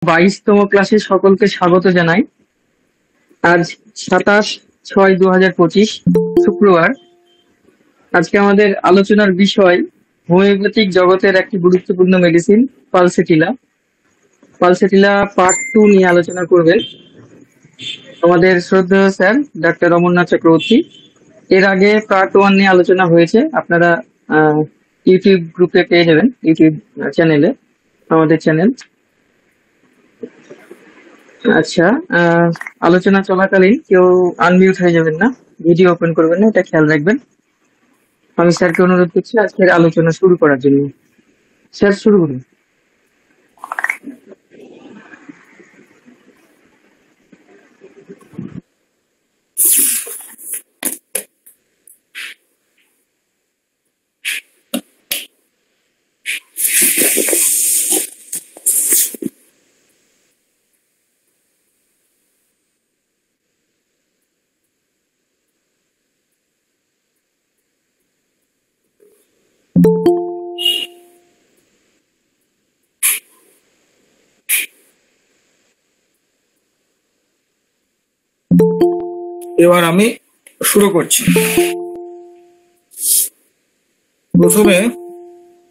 22তম ক্লাসে সকলকে স্বাগত জানাই। আজ 27/6/2025 শুক্রবার। আজকে আমাদের আলোচনার বিষয় হোমিওপ্যাথিক জগতের একটি গুরুত্বপূর্ণ মেডিসিন পালসেটিলা। পালসেটিলা পার্ট 2 নিয়ে আলোচনা করবেন আমাদের শ্রদ্ধেয় স্যার ডাক্তার অমরনাথ চক্রবর্তী। এর আগে পার্ট 1 নিয়ে আলোচনা হয়েছে, আপনারা ইউটিউব গ্রুপে পেয়ে যাবেন, ইউটিউব চ্যানেলে, আমাদের চ্যানেল। আচ্ছা, আলোচনা চলাকালীন কেউ আনমিউট হয়ে যাবেন না, ভিডিও ওপেন করবেন না, এটা খেয়াল রাখবেন। আমি স্যারকে অনুরোধ করছি আজকের আলোচনা শুরু করার জন্য। স্যার, শুরু করুন। এবার আমি শুরু করছি। প্রথমে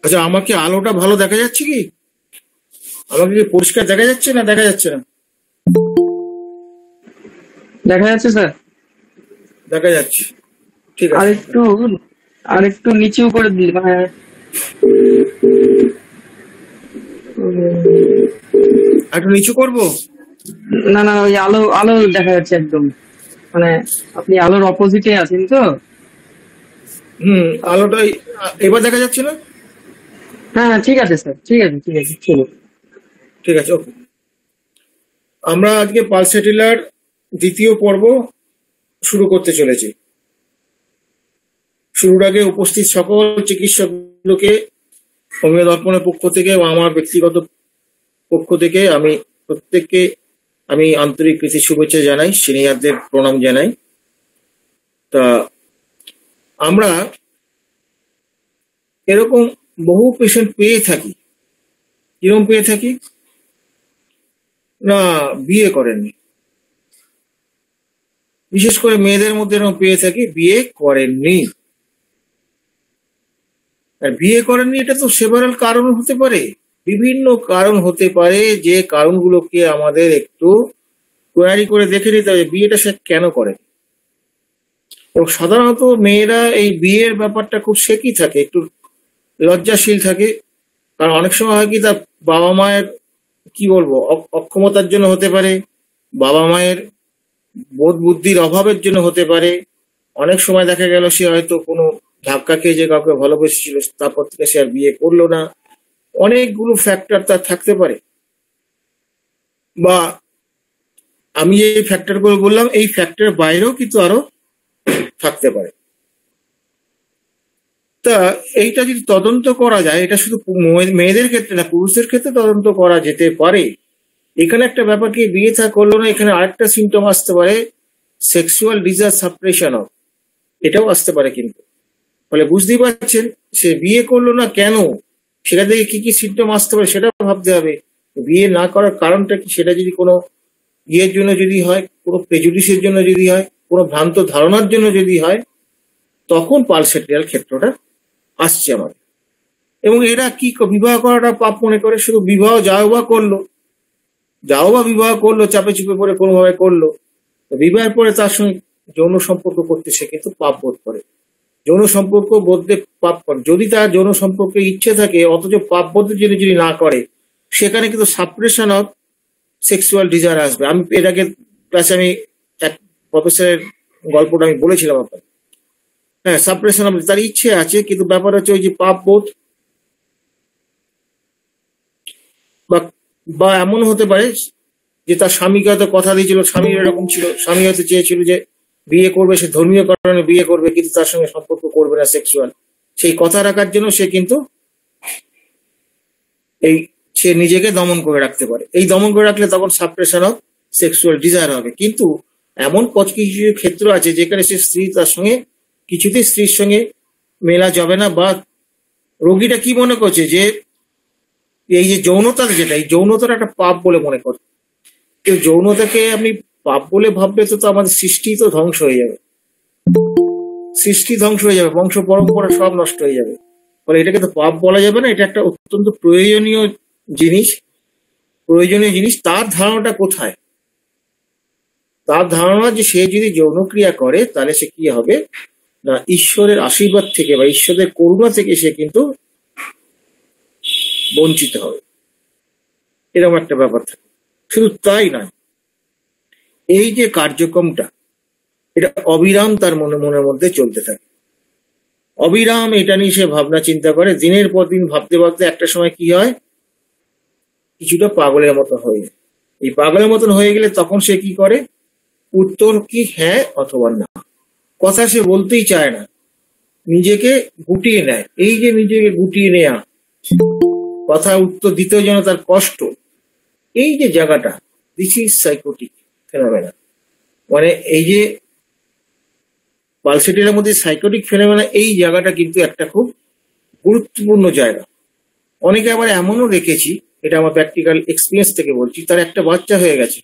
আচ্ছা, আমাকে আলোটা ভালো দেখা যাচ্ছে কি? আমাকে কি পরিষ্কার দেখা যাচ্ছে না দেখা যাচ্ছে না? দেখা যাচ্ছে স্যার, দেখা যাচ্ছে, ঠিক আছে। আরেকটু নিচু করে দিন, মানে একটু নিচু করব? না না, ওই আলো আলো দেখা যাচ্ছে একদম, মানে আপনি আলোর অপোজিটে আছেন তো। আলোটা এবার দেখা যাচ্ছে না? হ্যাঁ, ঠিক আছে স্যার, ঠিক আছে চলো। ঠিক আছে, ওকে। আমরা আজকে পালসেটিলার দ্বিতীয় পর্ব শুরু করতে চলেছি। শুরুর আগে উপস্থিত সকল চিকিৎসকগুলোকে হোমিও দর্পণের পক্ষ থেকে বা আমার ব্যক্তিগত পক্ষ থেকে আমি প্রত্যেককে আন্তরিক প্রীতি শুভেচ্ছা জানাই, সিনিয়রদের প্রণাম জানাই। তা আমরা এরকম বহু পেশেন্ট পেয়ে থাকি। কিরকম পেয়ে থাকি না, বিয়ে করেননি, বিশেষ করে মেয়েদের মধ্যে এরকম পেয়ে থাকি বিয়ে করেননি। আর বিয়ে করেননি এটা তো সেভারাল কারণ হতে পারে, বিভিন্ন কারণ হতে পারে, যে কারণগুলোকে আমাদের একটু কোয়ারি করে দেখে নিতে হবে বিয়েটা সে কেন করে। এবং সাধারণত মেয়েরা এই বিয়ের ব্যাপারটা খুব শেকি থাকে, একটু লজ্জাশীল থাকে। কারণ অনেক সময় হয় কি, তার বাবা মায়ের কি বলবো অক্ষমতার জন্য হতে পারে, বাবা মায়ের বোধ বুদ্ধির অভাবের জন্য হতে পারে। অনেক সময় দেখা গেল সে হয়তো কোনো ধাক্কা খেয়ে যে কাউকে ভালোবেসেছিল, তারপর থেকে সে আর বিয়ে করলো না। অনেকগুলো ফ্যাক্টর তার থাকতে পারে। বা আমি যে ফ্যাক্টরগুলো বললাম এই ফ্যাক্টরের বাইরেও কিন্তু আরো থাকতে পারে। তা এইটা যদি তদন্ত করা যায়, এটা শুধু মেয়েদের ক্ষেত্রে না, পুরুষদের ক্ষেত্রে তদন্ত করা যেতে পারে। এখানে একটা ব্যাপার কি, বিয়ে থা করলো না, এখানে আরেকটা সিমটম আসতে পারে, সেক্সুয়াল ডিজায়ার সাপ্রেশন অফ, এটাও আসতে পারে। কিন্তু ফলে বুঝতেই পারছেন সে বিয়ে করলো না কেন, সেটা থেকে কি কি সিমটম আসতে পারে সেটা ভাবতে হবে। বিয়ে না করার কারণটা কি, সেটা যদি কোনো ইয়ের জন্য যদি হয়, কোনো প্রেজুডিসের জন্য যদি হয়, কোনো ভ্রান্ত ধারণার জন্য যদি হয়, তখন পালসেটিলার ক্ষেত্রটা আসছে আমাদের। এবং এরা কি বিবাহ করাটা পাপ মনে করে, শুধু বিবাহ যাও বা বিবাহ করলো চাপে চুপে পড়ে কোনোভাবে করলো, বিবাহের পরে তার সঙ্গে যৌন সম্পর্ক করতে সে কিন্তু পাপ বোধ করে, যৌন সম্পর্ক বোধে পাপ করে। যদি তার যৌন সম্পর্কে ইচ্ছে থাকে অথচ পাপ বোধের জন্য যদি না করে, সেখানে কিন্তু সাপ্রেশন অফ সেক্সুয়াল ডিজায়ার আসবে। আমি এর আগে ক্লাসে আমি এক প্রফেসরের গল্পটা আমি বলেছিলাম আপনাকে। হ্যাঁ, সাপ্রেশন অফ, তার ইচ্ছে আছে কিন্তু ব্যাপার হচ্ছে ওই যে পাপ বোধ, বা এমন হতে পারে যে তার স্বামীকে হয়তো কথা দিয়েছিল, স্বামী এরকম ছিল, স্বামী হয়তো চেয়েছিল যে বিয়ে করবে, সে ধর্মীয় কারণে বিয়ে করবে কিন্তু তার সঙ্গে সম্পর্ক করবে না সেক্সুয়াল, সেই কথা রাখার জন্য সে কিন্তু সে নিজেকে দমন করে রাখতে পারে। এই দমন করে রাখলে তখন সাপ্রেশন অফ সেক্সুয়াল ডিজায়ার হবে। কিন্তু এমন কিছু ক্ষেত্র আছে যেখানে সে তার সঙ্গে কিছুতেই স্ত্রীর সঙ্গে মেলা যাবে না, বা রোগীটা কি মনে করছে যে এই যে যৌনতা যেটা, এই যৌনতার একটা পাপ বলে মনে করে। কেউ যৌনতাকে আপনি পাপ বলে ভাববে তো আমাদের সৃষ্টি তো ধ্বংস হয়ে যাবে, সৃষ্টি ধ্বংস হয়ে যাবে, বংশ পরম্পরা সব নষ্ট হয়ে যাবে। ফলে এটাকে তো পাপ বলা যাবে না, এটা একটা অত্যন্ত প্রয়োজনীয় জিনিস, প্রয়োজনীয় জিনিস। তার ধারণাটা কোথায়? তার ধারণা যে সে যদি যৌনক্রিয়া করে তাহলে সে কি হবে না, ঈশ্বরের আশীর্বাদ থেকে বা ঈশ্বরের করুণা থেকে সে কিন্তু বঞ্চিত হবে, এরকম একটা ব্যাপার থাকে। শুধু তাই নয়, এই যে কার্যক্রমটা এটা অবিরাম তার মনের মধ্যে চলতে থাকে, অবিরাম এটা নিয়ে সে ভাবনা চিন্তা করে, দিনের পর দিন ভাবতে ভাবতে একটা সময় কি হয়, কিছুটা পাগলের মতন হয়ে যায়। এই পাগলের মতন হয়ে গেলে তখন সে কি করে, উত্তর কি হ্যাঁ অথবা না, কথা সে বলতেই চায় না, নিজেকে গুটিয়ে নেয়। এই যে নিজেকে গুটিয়ে নেয়া, কথা উত্তর দিতেও যেন তার কষ্ট, এই যে জায়গাটা, দিস ইজ সাইকোটিক ফেনোমেনা। মানে এই যে পালসেটিলার মধ্যে সাইকোটিক ফেনোমেনা, এই জায়গাটা কিন্তু একটা খুব গুরুত্বপূর্ণ জায়গা। অনেকে আবার এমনও দেখেছি, এটা আমার প্র্যাকটিক্যাল এক্সপিরিয়েন্স থেকে বলছি, তার একটা বাচ্চা হয়ে গেছে,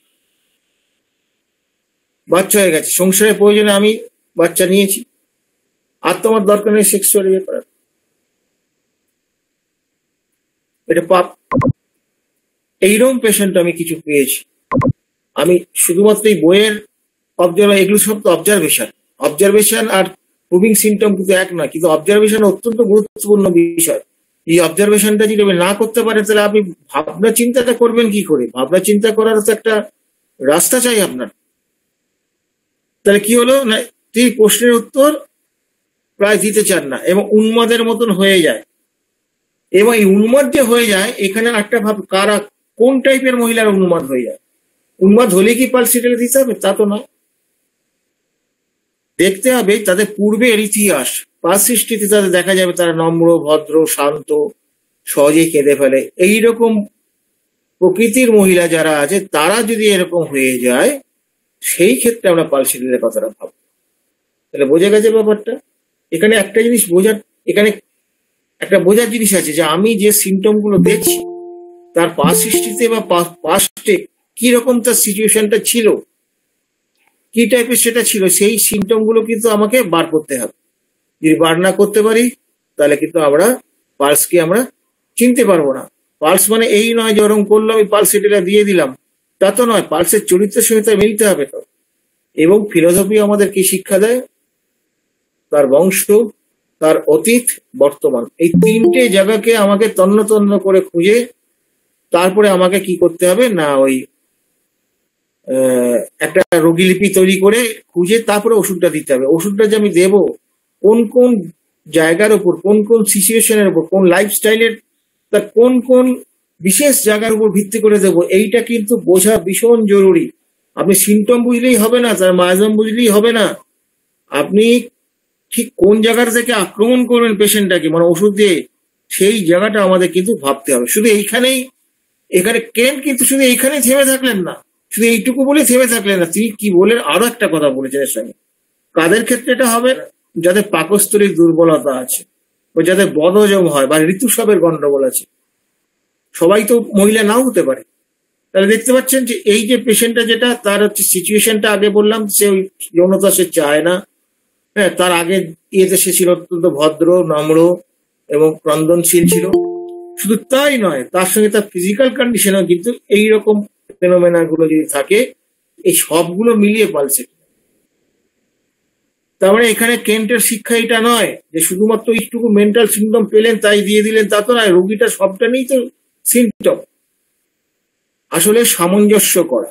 সংসারের প্রয়োজনে আমি বাচ্চা নিয়েছি, আর তোমার দরকার নেই সেক্সুয়াল ইয়ে করার, এটা পাপ। এইরকম পেশেন্ট আমি কিছু পেয়েছি। আমি শুধুমাত্র এই বইয়ের এগুলো সব তো অবজারভেশন আর প্রুভিং সিমটম কিন্তু এক নয়, কিন্তু অবজারভেশন অত্যন্ত গুরুত্বপূর্ণ বিষয়। এই অবজারভেশনটা যদি আপনি না করতে পারেন তাহলে আপনি ভাবনা চিন্তাটা করবেন কি করে? ভাবনা চিন্তা করার তো একটা রাস্তা চাই আপনার। তাহলে কি হলো না, তিনি প্রশ্নের উত্তর প্রায় দিতে চান না এবং উন্মাদের মতন হয়ে যায়। এবং এই উন্মাদ যে হয়ে যায়, এখানে একটা ভাব, কারা কোন টাইপের মহিলারা উন্মাদ হয়ে যায়? উন্মাদ হলে কি পালসেটিলা দিতে হবে? তা তো নয়। দেখতে হবে তাদের পূর্বের ইতিহাস, পাল সৃষ্টিতে তাদের দেখা যাবে তারা নম্র, ভদ্র, শান্ত, সহজেই কেঁদে ফেলে। এইরকম প্রকৃতির মহিলা যারা আছে তারা যদি এরকম হয়ে যায়, সেই ক্ষেত্রে আমরা পালসেটিলার কথাটা ভাববো। তাহলে বোঝা গেছে ব্যাপারটা। এখানে একটা জিনিস বোঝার জিনিস আছে যে আমি যে সিমটম গুলো দেখছি তার পাস হিস্ট্রিতে বা পাস্টে কি রকম তার সিচুয়েশনটা ছিল, কি টাইপের সেটা ছিল, সেই সিমটম গুলো কিন্তু আমাকে বার করতে হবে। যদি বার না করতে পারি তাহলে কিন্তু আমরা পালসকে আমরা চিনতে পারবো না। পালস মানে এই নয় যে ওরকম করলাম আমি পালসেটিলা দিয়ে দিলাম, তা তো নয়। পালসের চরিত্রের সঙ্গে তার মিলতে হবে তো। এবং ফিলোসফি আমাদের কি শিক্ষা দেয়? তার বংশ, তার অতীত, বর্তমান, এই তিনটে জায়গাকে আমাকে তন্ন তন্ন করে খুঁজে তারপরে আমাকে কি করতে হবে না, ওই একটা রোগীলিপি তৈরি করে খুঁজে তারপরে ওষুধটা দিতে হবে। ওষুধটা যে আমি দেবো কোন কোন জায়গার উপর, কোন কোন সিচুয়েশনের উপর, কোন লাইফস্টাইলের, তার কোন কোন বিশেষ জায়গার উপর ভিত্তি করে দেবো, এইটা কিন্তু বোঝা ভীষণ জরুরি। আপনি সিমটম বুঝলেই হবে না, তার মায়াজম বুঝলেই হবে না। আপনি ঠিক কোন জায়গাটা থেকে আক্রমণ করবেন পেশেন্টটাকে, মানে ওষুধ দিয়ে, সেই জায়গাটা আমাদের কিন্তু ভাবতে হবে। শুধু এখানে কেন কিন্তু শুধু এইখানেই থেমে থাকলেন না, শুধু এইটুকু বলে থেমে থাকলেন না, তিনি কি বলেন আরো একটা কথা বলেছেন এর সঙ্গে। কাদের ক্ষেত্রে এটা হবে না? যাদের পাকস্থলীর দুর্বলতা আছে, বা যাদের বদহজম হয়, বা ঋতুস্রাবের গন্ডগোল আছে। সবাই তো মহিলা নাও হতে পারে। তাহলে দেখতে পাচ্ছেন যে এই যে পেশেন্টটা যেটা, তার হচ্ছে সিচুয়েশনটা আগে বললাম, সে ওই যৌনতা সে চায় না। হ্যাঁ, তার আগে ইয়েতে সে ছিল অত্যন্ত ভদ্র, নম্র এবং ক্রন্দনশীল ছিল। শুধু তাই নয়, তার সঙ্গে তার ফিজিক্যাল কন্ডিশনও কিন্তু এইরকম ফেনোমেনা গুলো যদি থাকে, এই সবগুলো মিলিয়ে পালছে। তার মানে এখানে কেন্টের শিক্ষা এটা নয় যে শুধুমাত্র একটুকু মেন্টাল সিমটম পেলেন তাই দিয়ে দিলেন, তা তো নয়। রোগীটা সবটা নেই তো সিমটম। আসলে সামঞ্জস্য করা,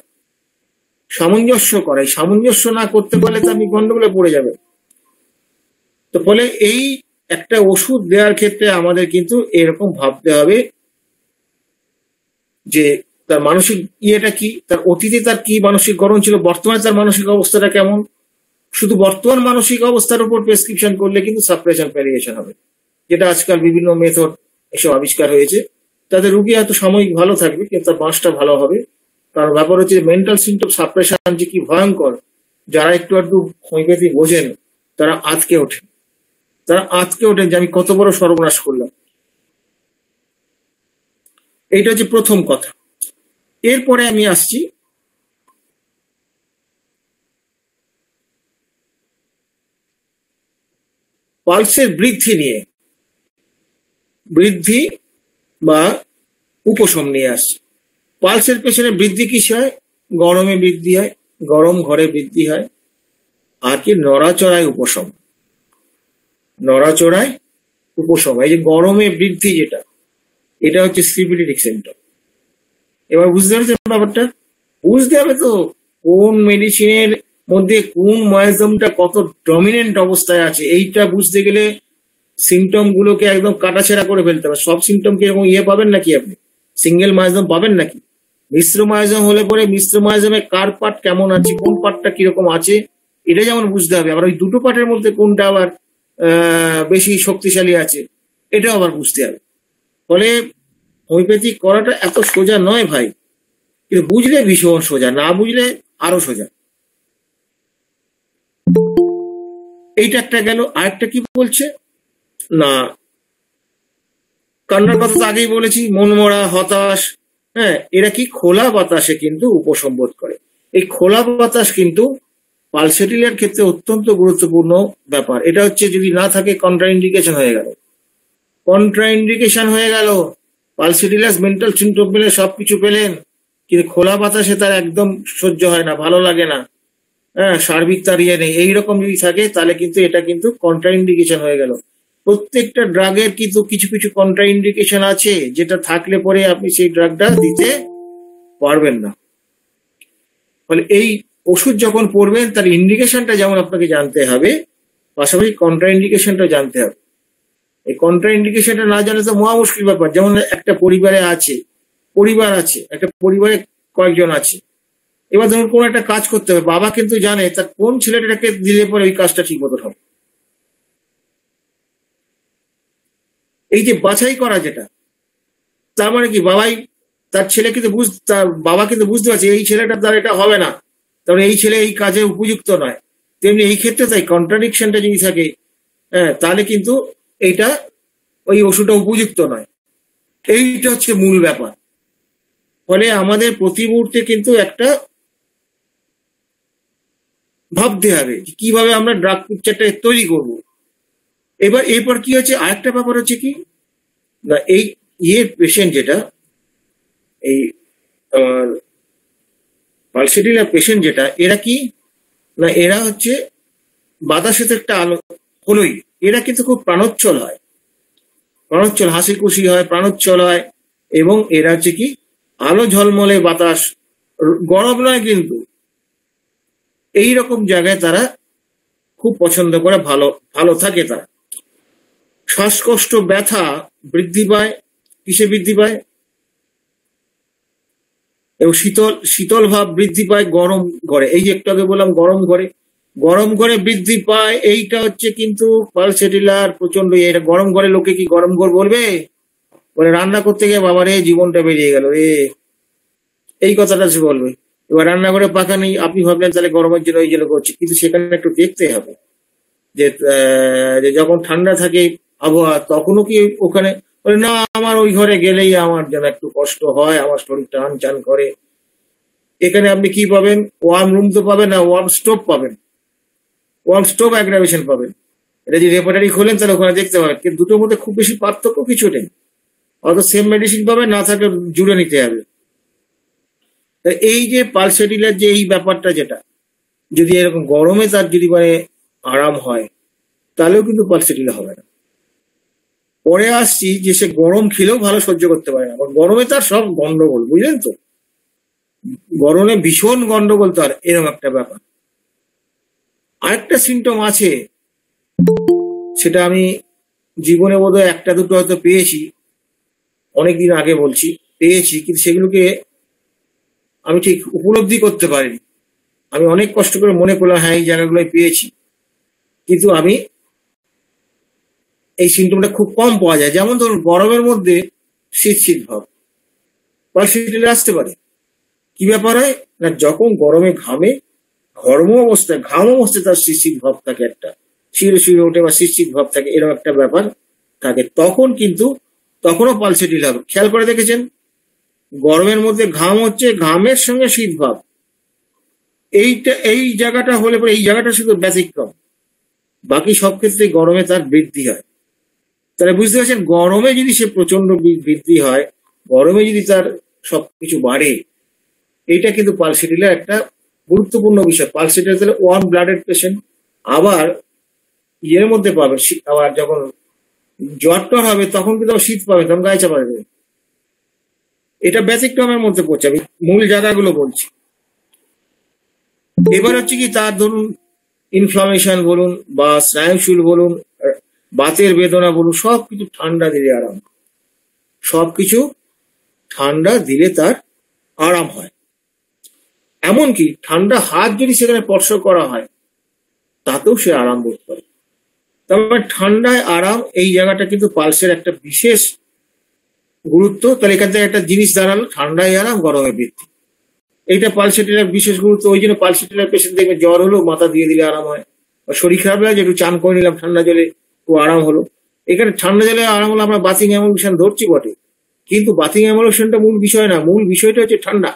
সামঞ্জস্য না করতে পারলে তো আপনি গন্ডগোলে পড়ে যাবেন। তো ফলে এই একটা ওষুধ দেওয়ার ক্ষেত্রে আমাদের কিন্তু এরকম ভাবতে হবে যে তার মানসিক ইয়েটা কি, তার অতীতে তার কি মানসিক গঠন ছিল, বর্তমানে তার মানসিক অবস্থাটা কেমন। শুধু বর্তমান মানসিক অবস্থার উপর প্রেসক্রিপশন করলে কিন্তু সাপ্রেশন প্যালিয়েশন হবে, যেটা আজকাল বিভিন্ন মেথড এসব আবিষ্কার হয়েছে। তাদের রুগী হয়তো সাময়িক ভালো থাকবে, কিন্তু তার বাঁশটা ভালো হবে। কারণ ব্যাপার হচ্ছে মেন্টাল সিমটম সাপ্রেশন যে কি ভয়ঙ্কর, যারা একটু হোমিওপ্যাথি বোঝেন তারা আঁতকে ওঠেন যে আমি কত বড় সর্বনাশ করলাম। এইটা হচ্ছে প্রথম কথা। এরপরে আমি আসছি পালসের বৃদ্ধি নিয়ে, বৃদ্ধি বা উপশম নিয়ে আসছি। পালসের পেছনে বৃদ্ধি কিসে হয়? গরমে বৃদ্ধি হয়, গরম ঘরে বৃদ্ধি হয়, আর কি নড়াচড়ায় উপশম। নড়াচড়ায় উপশম, এই যে গরমে বৃদ্ধি যেটা, এটা হচ্ছে সিভিলিটিক সিমটম। এবার বুঝতে পারছেন ব্যাপারটা? বুঝতে হবে তো কোন মেডিসিনের মধ্যে কোন ময়াজমটা কত ডমিনেন্ট অবস্থায় আছে। এইটা বুঝতে গেলে সিমটম গুলোকে একদম কাটাছেড়া করে ফেলতে হবে। সব সিমটম কি এরকম পাবেন নাকি আপনি? সিঙ্গেল মায়াজম পাবেন নাকি? মিশ্র মায়াজম হলে পরে মিশ্র মায়াজমে কার পার্ট কেমন আছে, কোন পার্টটা কিরকম আছে, এটা যেমন বুঝতে হবে। আবার ওই দুটো পার্টের মধ্যে কোনটা আবার বেশি শক্তিশালী আছে, এটাও আবার বুঝতে হবে। ফলে হোমিওপ্যাথি করাটা এত সোজা নয় ভাই, কিন্তু বুঝলে ভীষণ সোজা, না বুঝলে আরো সোজা। এইটা একটা গেল। আরেকটা কি বলছে না, কান্নার কথা তো আগেই বলেছি, মনমরা, হতাশ, হ্যাঁ, এরা কি খোলা বাতাসে কিন্তু উপসম্বোধ করে। এই খোলা বাতাস কিন্তু পালসেটিলার ক্ষেত্রে অত্যন্ত গুরুত্বপূর্ণ ব্যাপার। এটা হচ্ছে যদি না থাকে কন্ট্রাইন্ডিকেশন হয়ে গেল, কন্ট্রাইন্ডিকেশন হয়ে গেল। পালসেটিলাস মেন্টাল সিমটম পেলে সবকিছু পেলেন, কিন্তু খোলা বাতাসে তার একদম সহ্য হয় না, ভালো লাগে না, হ্যাঁ, সার্বিক তার ইয়ে নেই, এইরকম যদি থাকে তাহলে কিন্তু এটা কিন্তু কন্ট্রাইন্ডিকেশন হয়ে গেল। প্রত্যেকটা ড্রাগের কিন্তু কিছু কিছু কন্ট্রাইন্ডিকেশন আছে, যেটা থাকলে পরে আপনি সেই ড্রাগটা দিতে পারবেন না। ফলে এই ওষুধ যখন পড়বেন তার ইন্ডিকেশনটা যেমন আপনাকে জানতে হবে, পাশাপাশি কন্ট্রাইন্ডিকেশনটা জানতে হবে। এই কন্ট্রাইন্ডিকেশনটা না জানলে তো মহা মুশকিল ব্যাপার। যেমন একটা পরিবারে আছে, পরিবার আছে, একটা পরিবারে কয়েকজন আছে। এবার ধরুন কোন একটা কাজ করতে হবে, বাবা কিন্তু জানে তার কোন ছেলেটাকে দিলে পরে ওই কাজটা ঠিক মতো হবে। এই যে বাছাই করা যেটা, তার মানে কি বাবাই তার ছেলে কিন্তু তার বাবা কিন্তু বুঝতে পারছে এই ছেলেটা তার এটা হবে না, তাহলে এই ছেলে এই কাজে উপযুক্ত নয়। তেমনি এই ক্ষেত্রে তাই কন্ট্রাডিকশনটা যদি থাকে, হ্যাঁ, তাহলে কিন্তু এইটা ওই ওষুধটা উপযুক্ত নয়। এইটা হচ্ছে মূল ব্যাপার। ফলে আমাদের প্রতি মুহূর্তে কিন্তু একটা ভাবতে হবে কিভাবে আমরা ড্রাগ পিকচারটা তৈরি করব। এরপর কি হচ্ছে, আরেকটা ব্যাপার হচ্ছে কি না, এই পেশেন্ট যেটা, এই আমার পালসেটিলার পেশেন্ট যেটা, এরা কি না, এরা হচ্ছে বাতাসে তো একটা আলো হলোই, এরা কিন্তু খুব প্রাণোচ্ছল হয়, প্রাণোচ্ছল, হাসি খুশি হয়, প্রাণোচ্ছল হয়, এবং এরা হচ্ছে কি আলো ঝলমলে বাতাস, গরম নয় কিন্তু, এইরকম জায়গায় তারা খুব পছন্দ করে, ভালো ভালো থাকে তারা। শ্বাসকষ্ট, ব্যথা বৃদ্ধি পায়, কিসে বৃদ্ধি পায়? এবং শীতল শীতল ভাব বৃদ্ধি পায় গরম ঘরে। এই যে একটু আগে বললাম গরম ঘরে, গরম ঘরে বৃদ্ধি পায়। এইটা হচ্ছে কিন্তু পালসেটিলার প্রচন্ড। এটা গরম ঘরে লোকে কি গরম ঘর বলবে? বলে রান্না করতে গিয়ে বাবারে জীবনটা বেরিয়ে গেল এই কথাটা সে বলবে। এবার রান্নাঘরে পাখা নেই, আপনি ভাবলেন তাহলে গরমের জন্য ওই জন্য করছে, কিন্তু সেখানে একটু দেখতে হবে যে যখন ঠান্ডা থাকে আবহাওয়া, তখনও কি ওখানে না, আমার ওই ঘরে গেলেই আমার যেন একটু কষ্ট হয়, আমার শরীর টান চান করে। এখানে আপনি কি পাবেন? ওয়ার্ম রুম তো পাবেন না, ওয়ার্ম স্টোভ পাবেন, ওয়ার্ম স্টোভ অ্যাগ্রাভেশন পাবেন। এটা যদি রেপার্টারি খোলেন তাহলে ওখানে দেখতে পাবেন, কিন্তু দুটোর মধ্যে খুব বেশি পার্থক্য কিছু নেই। হয়তো সেম মেডিসিন পাবেন, না থাকলে জুড়ে নিতে হবে। এই যে পালসেটিলার যে এই ব্যাপারটা, যেটা যদি এরকম গরমে তার যদি মানে আরাম হয়, তাহলেও কিন্তু পালসেটিলা হবে না। পরে আসছি যে সে গরম খেলেও ভালো সহ্য করতে পারে না, গরমে তার সব গন্ডগোল, বুঝলেন তো, গরমে ভীষণ গন্ডগোল তার, এরকম একটা ব্যাপার। আরেকটা সিমটম আছে, সেটা আমি জীবনে বোধহয় একটা দুটো হয়তো পেয়েছি, অনেকদিন আগে বলছি, পেয়েছি, কিন্তু সেগুলোকে আমি ঠিক উপলব্ধি করতে পারিনি। আমি অনেক কষ্ট করে মনে করলাম হ্যাঁ এই জায়গাগুলোই পেয়েছি, কিন্তু আমি এই সিমটমটা খুব কম পাওয়া যায়। যেমন ধরুন গরমের মধ্যে শীত শীত ভাব, পালসেটিলা আসতে পারে। কি ব্যাপার হয় না, যখন গরমে ঘামে, ঘাম অবস্থায় তার শীত শীত ভাব থাকে, একটা শিরে শিরে ওঠে বা শীত শীত ভাব থাকে, এরকম একটা ব্যাপার থাকে, তখন কিন্তু তখনও পালসেটিলা হবে। খেয়াল করে দেখেছেন গরমের মধ্যে ঘাম হচ্ছে, ঘামের সঙ্গে শীত ভাব, এই জায়গাটা হলে পরে এই জায়গাটা শুধু ব্যতিক্রম, বাকি সব ক্ষেত্রে গরমে তার বৃদ্ধি হয়। তাহলে বুঝতে পারছেন, গরমে যদি সে প্রচন্ড বৃদ্ধি হয়, গরমে যদি তার সবকিছু বাড়ে, এইটা কিন্তু পালসিটিলার একটা গুরুত্বপূর্ণ বিষয়। পালসিটিলার তাহলে ওয়ার্ম ব্লাডেড পেশেন্ট, আবার ইয়ের মধ্যে পাবে, আবার যখন জ্বর টর হবে তখন কিন্তু আবার শীত পাবে, তখন গায়ে চাপা দেবে। এটা ব্যতিক্রমের মধ্যে পড়ছে, আমি মূল জায়গাগুলো বলছি। এবার হচ্ছে কি, তার ধরুন ইনফ্লামেশন বলুন বা স্নায়ুশূল বলুন, বাতের বেদনা বলুন, সবকিছু ঠান্ডা দিলে আরাম, সবকিছু ঠান্ডা দিলে তার আরাম হয়। এমনকি ঠান্ডা হাত যদি সেখানে স্পর্শ করা হয় তাতেও সে আরাম বোধ করে। তারপর ঠান্ডায় আরাম, এই জায়গাটা কিন্তু পালসের একটা বিশেষ গুরুত্ব। তাহলে এখান থেকে একটা জিনিস দাঁড়ালো, ঠান্ডায় আরাম, গরমে বৃদ্ধি, এইটা পালসেটিলার বিশেষ গুরুত্ব। ওই জন্য পালসেটিলার পেশেন্ট দেখবে জ্বর হলো মাথা দিয়ে দিলে আরাম হয়, বা শরীর খারাপ লাগে একটু চান করে নিলাম ঠান্ডা জলে, খুব আরাম হলো। এখানে ঠান্ডা জলে আরাম হলো, আমরা বাথিং এমোশন ধরছি বটে, কিন্তু বাথিং এমোশনটা মূল বিষয় না, মূল বিষয়টা হচ্ছে ঠান্ডা।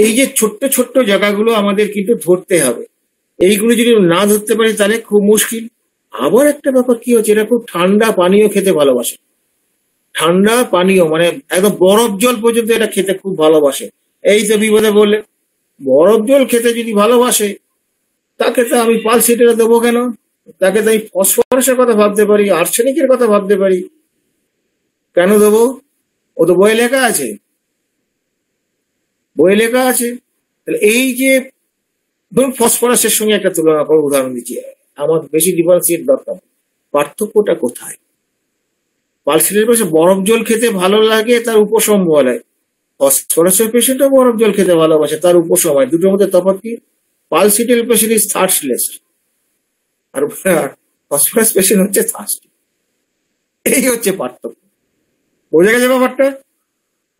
এই যে ছোট্ট ছোট্ট জায়গাগুলো আমাদের কিন্তু ধরতে হবে, এইগুলো যদি না ধরতে পারি তাহলে খুব মুশকিল। আবার একটা ব্যাপার কি হচ্ছে, এরা খুব ঠান্ডা পানীয় খেতে ভালোবাসে, ঠান্ডা পানীয় মানে একদম বরফ জল পর্যন্ত এটা খেতে খুব ভালোবাসে। এই তো বিপদে বললে, বরফ জল খেতে যদি ভালোবাসে তাকে তো আমি পালসিটিলা দেবো কেন? তাকে তো আমি ফসফরাসের কথা ভাবতে পারি, আর্সেনিকের কথা ভাবতে পারি, কেন দেবো? ও তো বইয়ে লেখা আছে, বইয়ে লেখা আছে। তাহলে এই যে ধরুন ফসফরাসের সঙ্গে একটা তুলনা করে উদাহরণ দিচ্ছি, আমার বেশি ডিফারেন্সিয়েট দরকার, পার্থক্যটা কোথায়? পালসিটিলার পেশেন্ট বরফ জল খেতে ভালো লাগে, তার উপশম বলে। ফসফরাসের পেশেন্টও বরফ জল খেতে ভালোবাসে, তার উপশম হয়। দুটোর মধ্যে তফাৎ কি? পালসিটিলার পেশেন্ট ইজ থার্স্টলেস, আর ফসফরাস পেশেন্ট হচ্ছে থার্স্টি। এই হচ্ছে পার্থক্য, বোঝা গেছে ব্যাপারটা?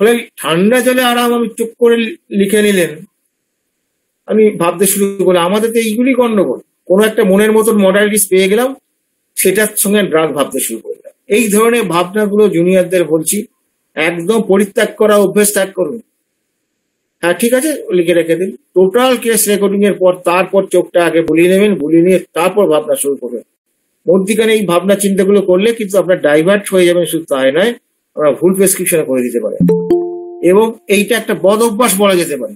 ফলে ঠান্ডা জলে আরাম আমি চুপ করে লিখে নিলেন, আমি ভাবতে শুরু করলাম আমাদের তো এইগুলি গন্ডগোল। কোনো একটা মনের মতন মডালিটিস পেয়ে গেলাম, সেটার সঙ্গে ড্রাগ ভাবতে শুরু করলাম। এই ধরনের ভাবনাগুলো জুনিয়রদের বলছি, একদম পরিত্যাগ করা অভ্যেস ত্যাগ করুন। হ্যাঁ ঠিক আছে, লিখে রেখে দিন। টোটাল কেস রেকর্ডিং এর পর তারপর চোখটা আগে বুলিয়ে নেবেন, বুলিয়ে নিয়ে তারপর ভাবনা শুরু করবেন। মধ্যিখানে এই ভাবনা চিন্তাগুলো করলে কিন্তু আপনার ডাইভার্ট হয়ে যাবেন, শুধু তাই নয়, আমরা ভুল প্রেসক্রিপশন করে দিতে পারে। এবং এইটা একটা বদ অভ্যাস বলা যেতে পারে,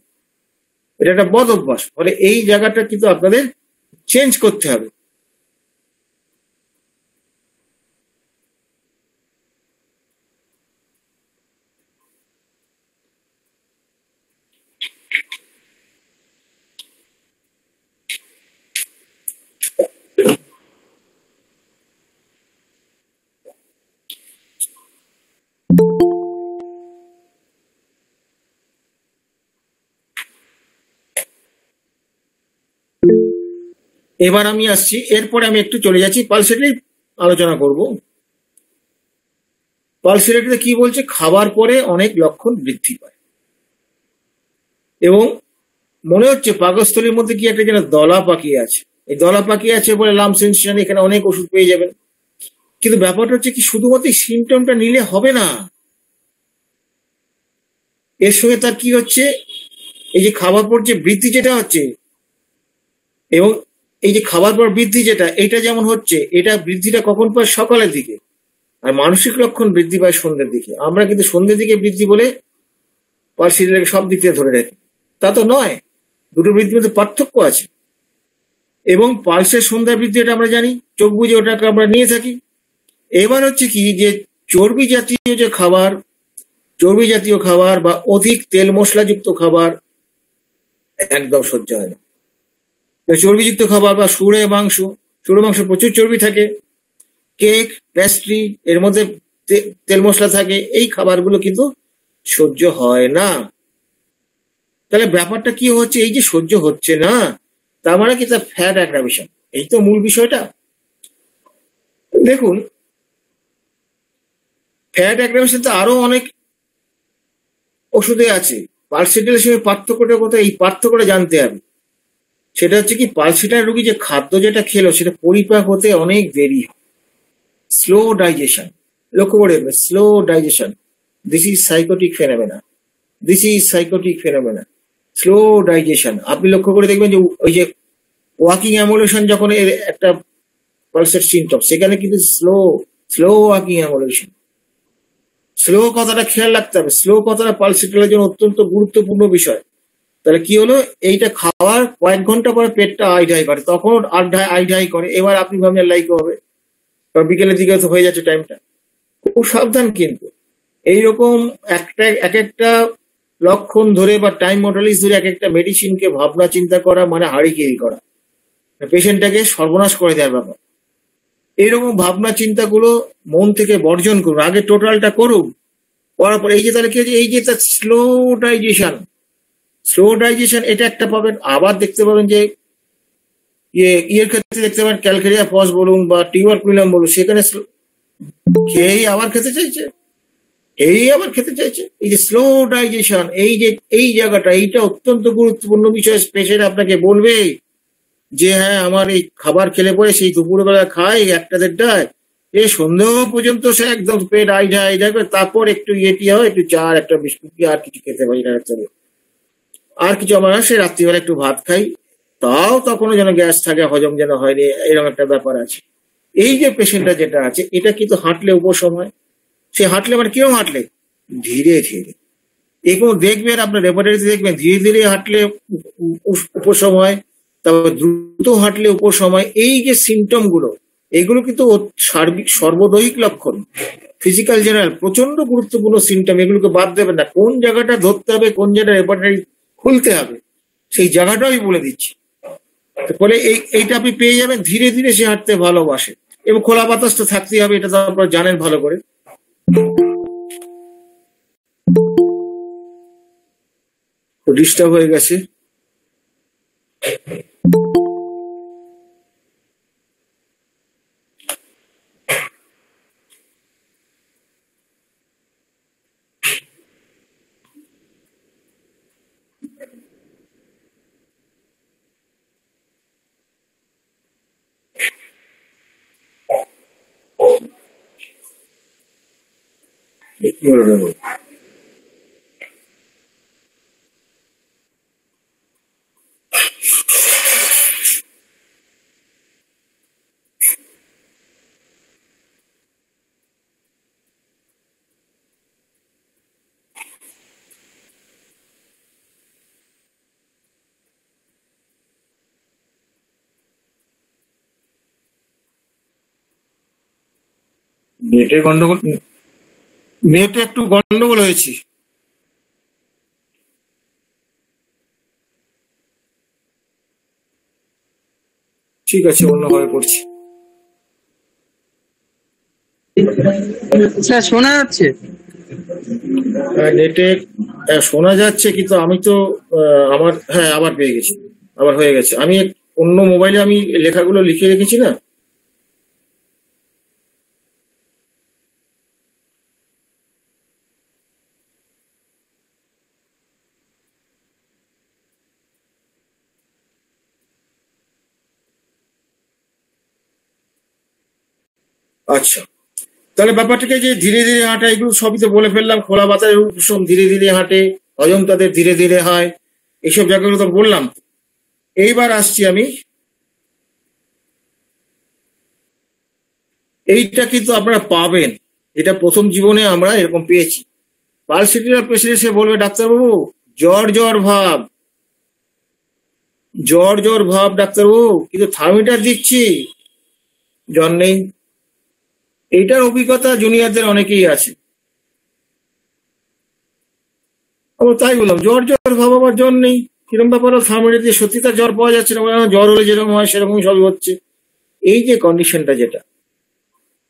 এটা একটা বদ অভ্যাস। ফলে এই জায়গাটা কিন্তু আপনাদের চেঞ্জ করতে হবে। এবার আমি আসছি, এরপরে আমি একটু চলে যাচ্ছি পালসিটি আলোচনা করব। পালসিটিতে কি বলছে? খাবার পরে অনেক লক্ষণ বৃদ্ধি পায়, এবং মনে হচ্ছে পাকস্থলীর মধ্যে কি একটা যেন দলা পাকিয়ে আছে। এই দলা পাকিয়ে আছে বলে লাম সেন্সেশন, এখানে অনেক ওষুধ পেয়ে যাবেন। কিন্তু ব্যাপারটা হচ্ছে কি, শুধুমাত্র সিমটমটা নিলে হবে না, এর সঙ্গে তার কি হচ্ছে, এই যে খাবার পর যে বৃদ্ধি যেটা হচ্ছে, এবং এই যে খাবার পর বৃদ্ধি যেটা, এটা যেমন হচ্ছে, এটা বৃদ্ধিটা কখন পায়? সকালের দিকে। আর মানসিক লক্ষণ বৃদ্ধি পায় সন্ধ্যের দিকে। আমরা কিন্তু সন্ধ্যের দিকে বৃদ্ধি বলে পালসিটিলাকে সব দিক থেকে ধরে রাখি, তা তো নয়। দুটো বৃদ্ধির মধ্যে পার্থক্য আছে। এবং পালসের সন্ধ্যা বৃদ্ধি এটা আমরা জানি, চোখ বুঝে ওটাকে আমরা নিয়ে থাকি। এবার হচ্ছে কি, যে চর্বি জাতীয় যে খাবার, চর্বি জাতীয় খাবার বা অধিক তেল মশলাযুক্ত খাবার একদম সহ্য হয় না। চর্বিযুক্ত খাবার বা সুরে মাংস প্রচুর চর্বি থাকে, কেক, পেস্ট্রি, এর মধ্যে তেল মশলা থাকে, এই খাবারগুলো কিন্তু সহ্য হয় না। তাহলে ব্যাপারটা কি হচ্ছে, এই যে সহ্য হচ্ছে না, তার মানে কি? তার ফ্যাট অ্যাগ্রাভেশন, এই তো মূল বিষয়টা। দেখুন, ফ্যাট অ্যাগ্রাভেশন তো আরো অনেক ওষুধে আছে। পালসিটিলার সঙ্গে পার্থক্যটা কোথায়? এই পার্থক্যটা জানতে হবে। সেটা হচ্ছে কি, পালসিটিলার রোগী যে খাদ্য যেটা খেলো সেটা পরিপাক হতে অনেক দেরি হয়, স্লো ডাইজেশন। লক্ষ্য করে slow digestion. This is psychotic phenomena, slow digestion. আপনি লক্ষ্য করে দেখবেন যে ওই যে ওয়াকিং অ্যামোলেশন যখন এর একটা পালসের সিমটম, সেখানে কিন্তু স্লো ওয়াকিং অ্যামোলেশন। স্লো কথাটা খেয়াল রাখতে হবে, স্লো কথাটা পালসেটিলার জন্য অত্যন্ত গুরুত্বপূর্ণ বিষয়। তাহলে কি হলো, এইটা খাওয়ার কয়েক ঘন্টা পরে পেটটা আইঢাই করে, তখন আইঢাই করে। এবার আপনি ভাবলেন লাইক হবে, বিকেলের দিকে তো হয়ে যাচ্ছে টাইমটা। খুব সাবধান কিন্তু এইরকম এক একটা লক্ষণ ধরে বা টাইম মডেলিস ধরে এক একটা মেডিসিনকে ভাবনা চিন্তা করা মানে হারিকেরি করা, পেশেন্টটাকে সর্বনাশ করে দেওয়ার ব্যাপার। এইরকম ভাবনা চিন্তাগুলো মন থেকে বর্জন করুন, আগে টোটালটা করুন। করার পর এই যে তাহলে কি হচ্ছে, এই যে স্লো ডাইজেশন এটা একটা পাবেন। আবার দেখতে পাবেন যে ইয়ের ক্ষেত্রে দেখতে পাবেন ক্যালকেরিয়া ফস বলুন বা টিউবারকুলাম বলুন, সেখানে খেয়েই আবার খেতে চাইছে। এই যে স্লো ডাইজেশন, এই জায়গাটা, এইটা অত্যন্ত গুরুত্বপূর্ণ বিষয়। পেশেন্ট আপনাকে বলবে যে হ্যাঁ আমার এই খাবার খেলে পরে সেই দুপুরবেলা খাই 1টা-1:30টায়, সন্ধ্যা পর্যন্ত সে একদম পেট আইঢাই করে, তারপর একটু ইয়েটি হয়, একটু চা একটা বিস্কুট আর কিছু খেতে পারি না, আর কিছু আমার সে রাত্রিবেলা একটু ভাত খাই, তাও তখনও যেন গ্যাস থাকে, হজম যেন হয়নি, এরকম একটা ব্যাপার আছে। এই যে পেশেন্টটা যেটা আছে, এটা কিন্তু হাঁটলে উপশম হয়। সে হাঁটলে মানে কেউ হাঁটলে ধীরে ধীরে, এগুলো দেখবেন আপনার রেপার্টারিতে দেখবেন, ধীরে ধীরে হাঁটলে উপশম হয়, তারপর দ্রুত হাঁটলে উপশম হয়। এই যে সিমটম গুলো, এগুলো কিন্তু সার্বিক সর্বদৈহিক লক্ষণ, ফিজিক্যাল জেনারেল প্রচন্ড গুরুত্বপূর্ণ সিমটম। এগুলোকে বাদ দেবেন না। কোন জায়গাটা ধরতে হবে, কোন জায়গাটা রেপার্টারি খুলতে হবে, সেই জায়গাটা আমি বলে দিচ্ছি। ফলে এইটা আপনি পেয়ে যাবেন। ধীরে ধীরে সে হাঁটতে ভালোবাসে এবং খোলা বাতাস তো থাকতেই হবে, এটা তো আপনারা জানেন ভালো করে। ডিস্টার্ব হয়ে গেছে। কি হলো? নেটে গন্ডগোল, নেটে একটু গন্ডগোল হয়েছে। ঠিক আছে, অন্যভাবে করছি। স্যার শোনা যাচ্ছে? নেটে শোনা যাচ্ছে, কিন্তু আমি তো আমার হ্যাঁ আবার পেয়ে গেছি, আবার হয়ে গেছে। আমি অন্য মোবাইলে আমি লেখাগুলো লিখে রেখেছি না। আচ্ছা, তাহলে ব্যাপারটাকে যে ধীরে ধীরে হাঁটা, এগুলো সবই তো বলে ফেললাম। খোলা বাতাসের উপশম, ধীরে ধীরে হাঁটে, হজম তাদের ধীরে ধীরে হয়, এইসব জায়গাগুলো তো বললাম। এইবার আসছি আমি, এইটা কিন্তু আপনারা পাবেন, এটা প্রথম জীবনে আমরা এরকম পেয়েছি। পালসেটিলার পেশেন্ট এসে বলবে ডাক্তারবাবু জ্বর জ্বর ভাব, ডাক্তারবাবু, কিন্তু থার্মিটার দিচ্ছি, জ্বর নেই। এইটার অভিজ্ঞতা জুনিয়রদের অনেকেই আছে। আবার তাই বললাম জ্বর জ্বর ভাব, আবার জ্বর নেই, কিরকম ব্যাপার? থার্মিটার দিয়ে সত্যি তার জ্বর পাওয়া যাচ্ছে না, জ্বর হলে যেরকম হয় সেরকমই সবই হচ্ছে। এই যে কন্ডিশনটা, যেটা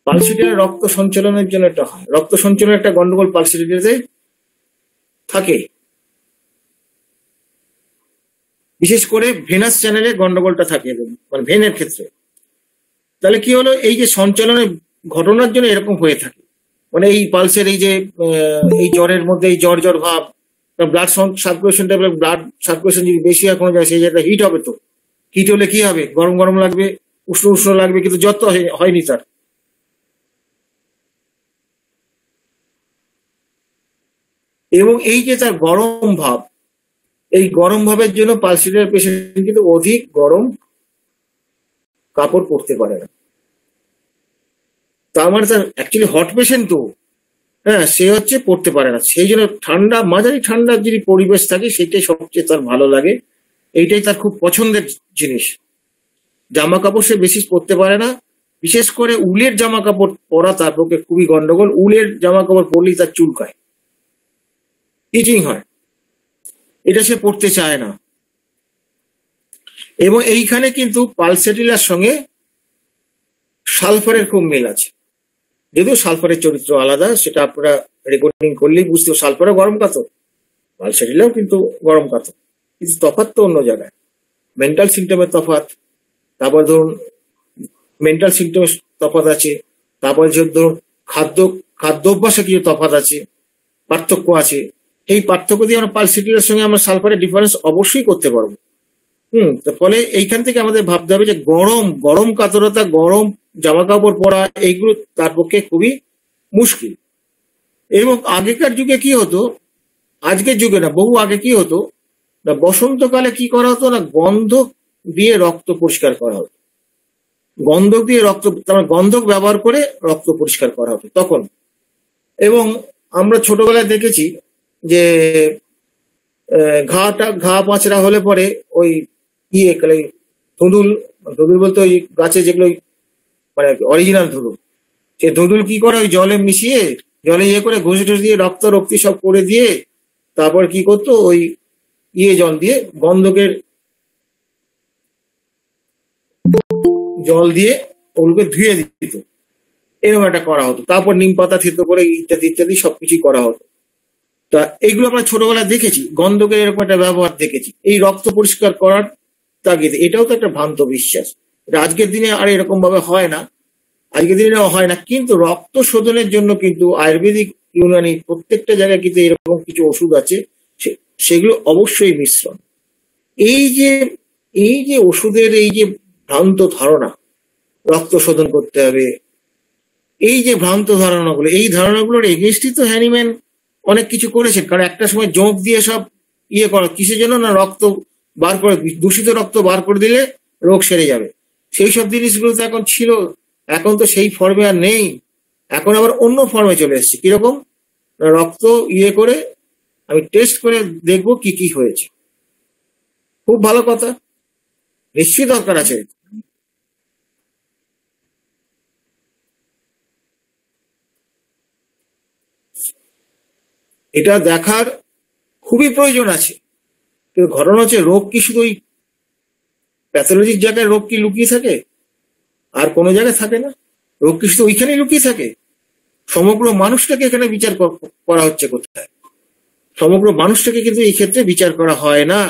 পালসেটিলার রক্ত সঞ্চালনের জন্য একটা হয়, রক্ত সঞ্চালনের একটা গন্ডগোল পালসেটিলাতে থাকে, বিশেষ করে ভেনাস চ্যানেলে গন্ডগোলটা থাকে, মানে ভেনের ক্ষেত্রে। তাহলে কি হলো, এই যে সঞ্চালনের ঘটনার জন্য এরকম হয়ে থাকে, মানে এই পালসের এই যে এই জ্বরের মধ্যে এই জ্বর জ্বর ভাব, ব্লাড সার্কুলেশনটা, ব্লাড সার্কুলেশন যদি বেশি এখনো যায়, সেই জায়গাটা হিট হবে। তো হিট হলে কি হবে, গরম গরম লাগবে, উষ্ণ উষ্ণ লাগবে, কিন্তু জ্বর তো হয়নি তার। এবং এই যে তার গরম ভাব, এই গরম ভাবের জন্য পালসেটিলার পেশেন্ট কিন্তু অধিক গরম কাপড় পরতে পারে না। তার মানে তার অ্যাকচুয়ালি হট পেশেন্ট তো, হ্যাঁ, সে হচ্ছে পড়তে পারে না। সেই জন্য ঠান্ডা, মাঝারি ঠান্ডার যদি পরিবেশ থাকে সেটাই সবচেয়ে তার ভালো লাগে, এইটাই তার খুব পছন্দের জিনিস। জামা কাপড় সে বেশি পরতে পারে না, বিশেষ করে উলের জামা কাপড় পরা তার পক্ষে খুবই গন্ডগোল। উলের জামা কাপড় পরলেই তার চুলকায়, ইচিং হয়, এটা সে পড়তে চায় না। এবং এইখানে কিন্তু পালসেটিলার সঙ্গে সালফারের খুব মিল আছে, যদিও সালফারের চরিত্র আলাদা, সেটা আপনারা রেকর্ডিং করলেই বুঝতে। সালফারও গরম কাতর, পালসেটিলাও কিন্তু গরম কাতর, কিন্তু তফাৎ তো অন্য জায়গায়। মেন্টাল সিমটমের তফাৎ, তারপর ধরুন মেন্টাল সিমটমের তফাৎ আছে, তারপর যে ধরুন খাদ্যাভ্যাসে কিছু তফাৎ আছে, পার্থক্য আছে। এই পার্থক্য দিয়ে আমরা পালসেটিলার সঙ্গে আমরা সালফারের ডিফারেন্স অবশ্যই করতে পারবো। তো ফলে এইখান থেকে আমাদের ভাবতে হবে যে গরম কাতরতা, গরম জামা কাপড় পরা, এইগুলো তার পক্ষে খুবই মুশকিল। এবং আগেকার যুগে কি হতো, আজকের যুগে না, বহু আগে কি হতো না, বসন্তকালে কি করা হতো না, গন্ধক দিয়ে রক্ত পরিষ্কার করা হতো। গন্ধক দিয়ে রক্ত, তার গন্ধক ব্যবহার করে রক্ত পরিষ্কার করা হতো তখন। এবং আমরা ছোটবেলায় দেখেছি যে ঘা পাঁচড়া হলে পরে ওই ধুঁদুল বলতে ওই গাছে যেগুলো মানে অরিজিনাল ধুঁদুল, সে ধুঁদুল কি করে ওই জলে মিশিয়ে, জলে করে ঘষে টুষে দিয়ে রক্তি সব করে দিয়ে, তারপর কি করতো ওই জল দিয়ে, গন্ধকের জল দিয়ে ওগুলোকে ধুয়ে দিত, এরকম একটা করা হতো। তারপর নিম পাতা থেতো করে ইত্যাদি ইত্যাদি সবকিছু করা হতো। তা এইগুলো আমরা ছোটবেলায় দেখেছি, গন্ধকের এরকম একটা ব্যবহার দেখেছি এই রক্ত পরিষ্কার করার তাগিদে। এটাও তো একটা ভ্রান্ত বিশ্বাস, আজকের দিনে আর এরকম ভাবে হয় না, আজকের দিনে হয় না। কিন্তু রক্ত শোধনের জন্য কিন্তু আয়ুর্বেদিক, ইউনানি প্রত্যেকটা জায়গায় কিন্তু এরকম কিছু ওষুধ আছে, সেগুলো অবশ্যই মিশ্রণ। এই যে ওষুধের এই যে ভ্রান্ত ধারণা, রক্ত শোধন করতে হবে, এই যে ভ্রান্ত ধারণাগুলো, এই ধারণাগুলোর এগেইনস্টই তো হ্যানিম্যান অনেক কিছু করেছেন। কারণ একটা সময় জোঁক দিয়ে সব করা, কিসের জন্য না, রক্ত বার করে, দূষিত রক্ত বার করে দিলে রোগ সেরে যাবে। সেই সব জিনিসগুলো তো এখন ছিল, এখন তো সেই ফর্মে আর নেই, এখন আবার অন্য ফর্মে চলে এসেছে। কিরকম, রক্ত করে আমি টেস্ট করে দেখবো কি কি হয়েছে। খুব ভালো কথা, নিশ্চয়ই দরকার আছে। এটা দেখার খুবই প্রয়োজন আছে। কিন্তু ঘটনা হচ্ছে, রোগ কি শুধু ওই প্যাথোলজির জায়গায় রোগ কি লুকিয়ে থাকে, আর কোনো জায়গায় থাকে না? রোগ কি শুধু ওইখানেই লুকিয়ে থাকে? সমগ্র মানুষটাকে এখানে বিচার করা হচ্ছে কোথায়? সমগ্র মানুষটাকে কিন্তু এই ক্ষেত্রে বিচার করা হয় না।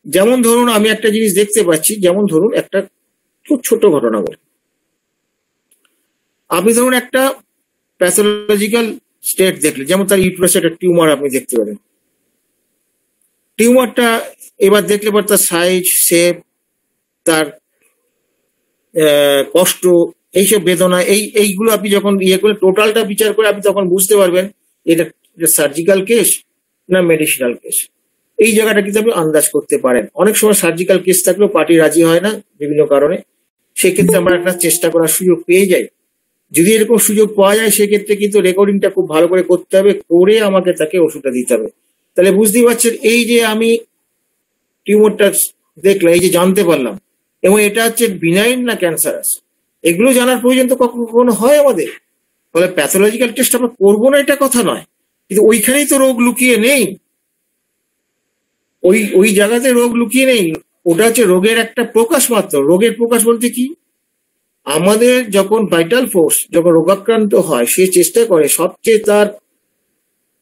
যেমন ধরুন আমি একটা জিনিস দেখতে পাচ্ছি, যেমন ধরুন একটা খুব ছোট ঘটনা বলি। আপনি ধরুন একটা প্যাথোলজিক্যাল স্টেট দেখলেন, যেমন তার ইউটেরাসে একটা টিউমার আপনি দেখতে পেলেন। টিউমারটা এবার দেখলে পর তার সাইজ, শেপ, তার কষ্ট, এইসব বেদনা, এইগুলো আপনি যখন করে টোটালটা বিচার করে আপনি তখন বুঝতে পারবেন এটা সার্জিক্যাল কেস না মেডিসিনাল কেস। এই জায়গাটা কিন্তু আপনি আন্দাজ করতে পারেন। অনেক সময় সার্জিক্যাল কেস থাকলেও পার্টি রাজি হয় না বিভিন্ন কারণে, সেক্ষেত্রে আমরা একটা চেষ্টা করার সুযোগ পেয়ে যাই। যদি এরকম সুযোগ পাওয়া যায় সেক্ষেত্রে কিন্তু রেকর্ডিংটা খুব ভালো করে করতে হবে, করে আমাকে তাকে ওষুধটা দিতে হবে। তাহলে বুঝতেই পারছেন, এই যে আমি টিউমারটা দেখলাম, এই যে জানতে পারলাম, এবং এটা হচ্ছে বিনাইন না ক্যান্সারাস, এগুলো জানার প্রয়োজন তো কখনো হয় আমাদের। ফলে প্যাথোলজিক্যাল টেস্ট আমরা করবো না এটা কথা নয়, কিন্তু ওইখানেই তো রোগ লুকিয়ে নেই, ওই জায়গাতে রোগ লুকিয়ে নেই। ওটা হচ্ছে রোগের একটা প্রকাশ মাত্র। রোগের প্রকাশ বলতে কি, আমাদের যখন ভাইটাল ফোর্স যখন রোগাক্রান্ত হয়, সে চেষ্টা করে সবচেয়ে তার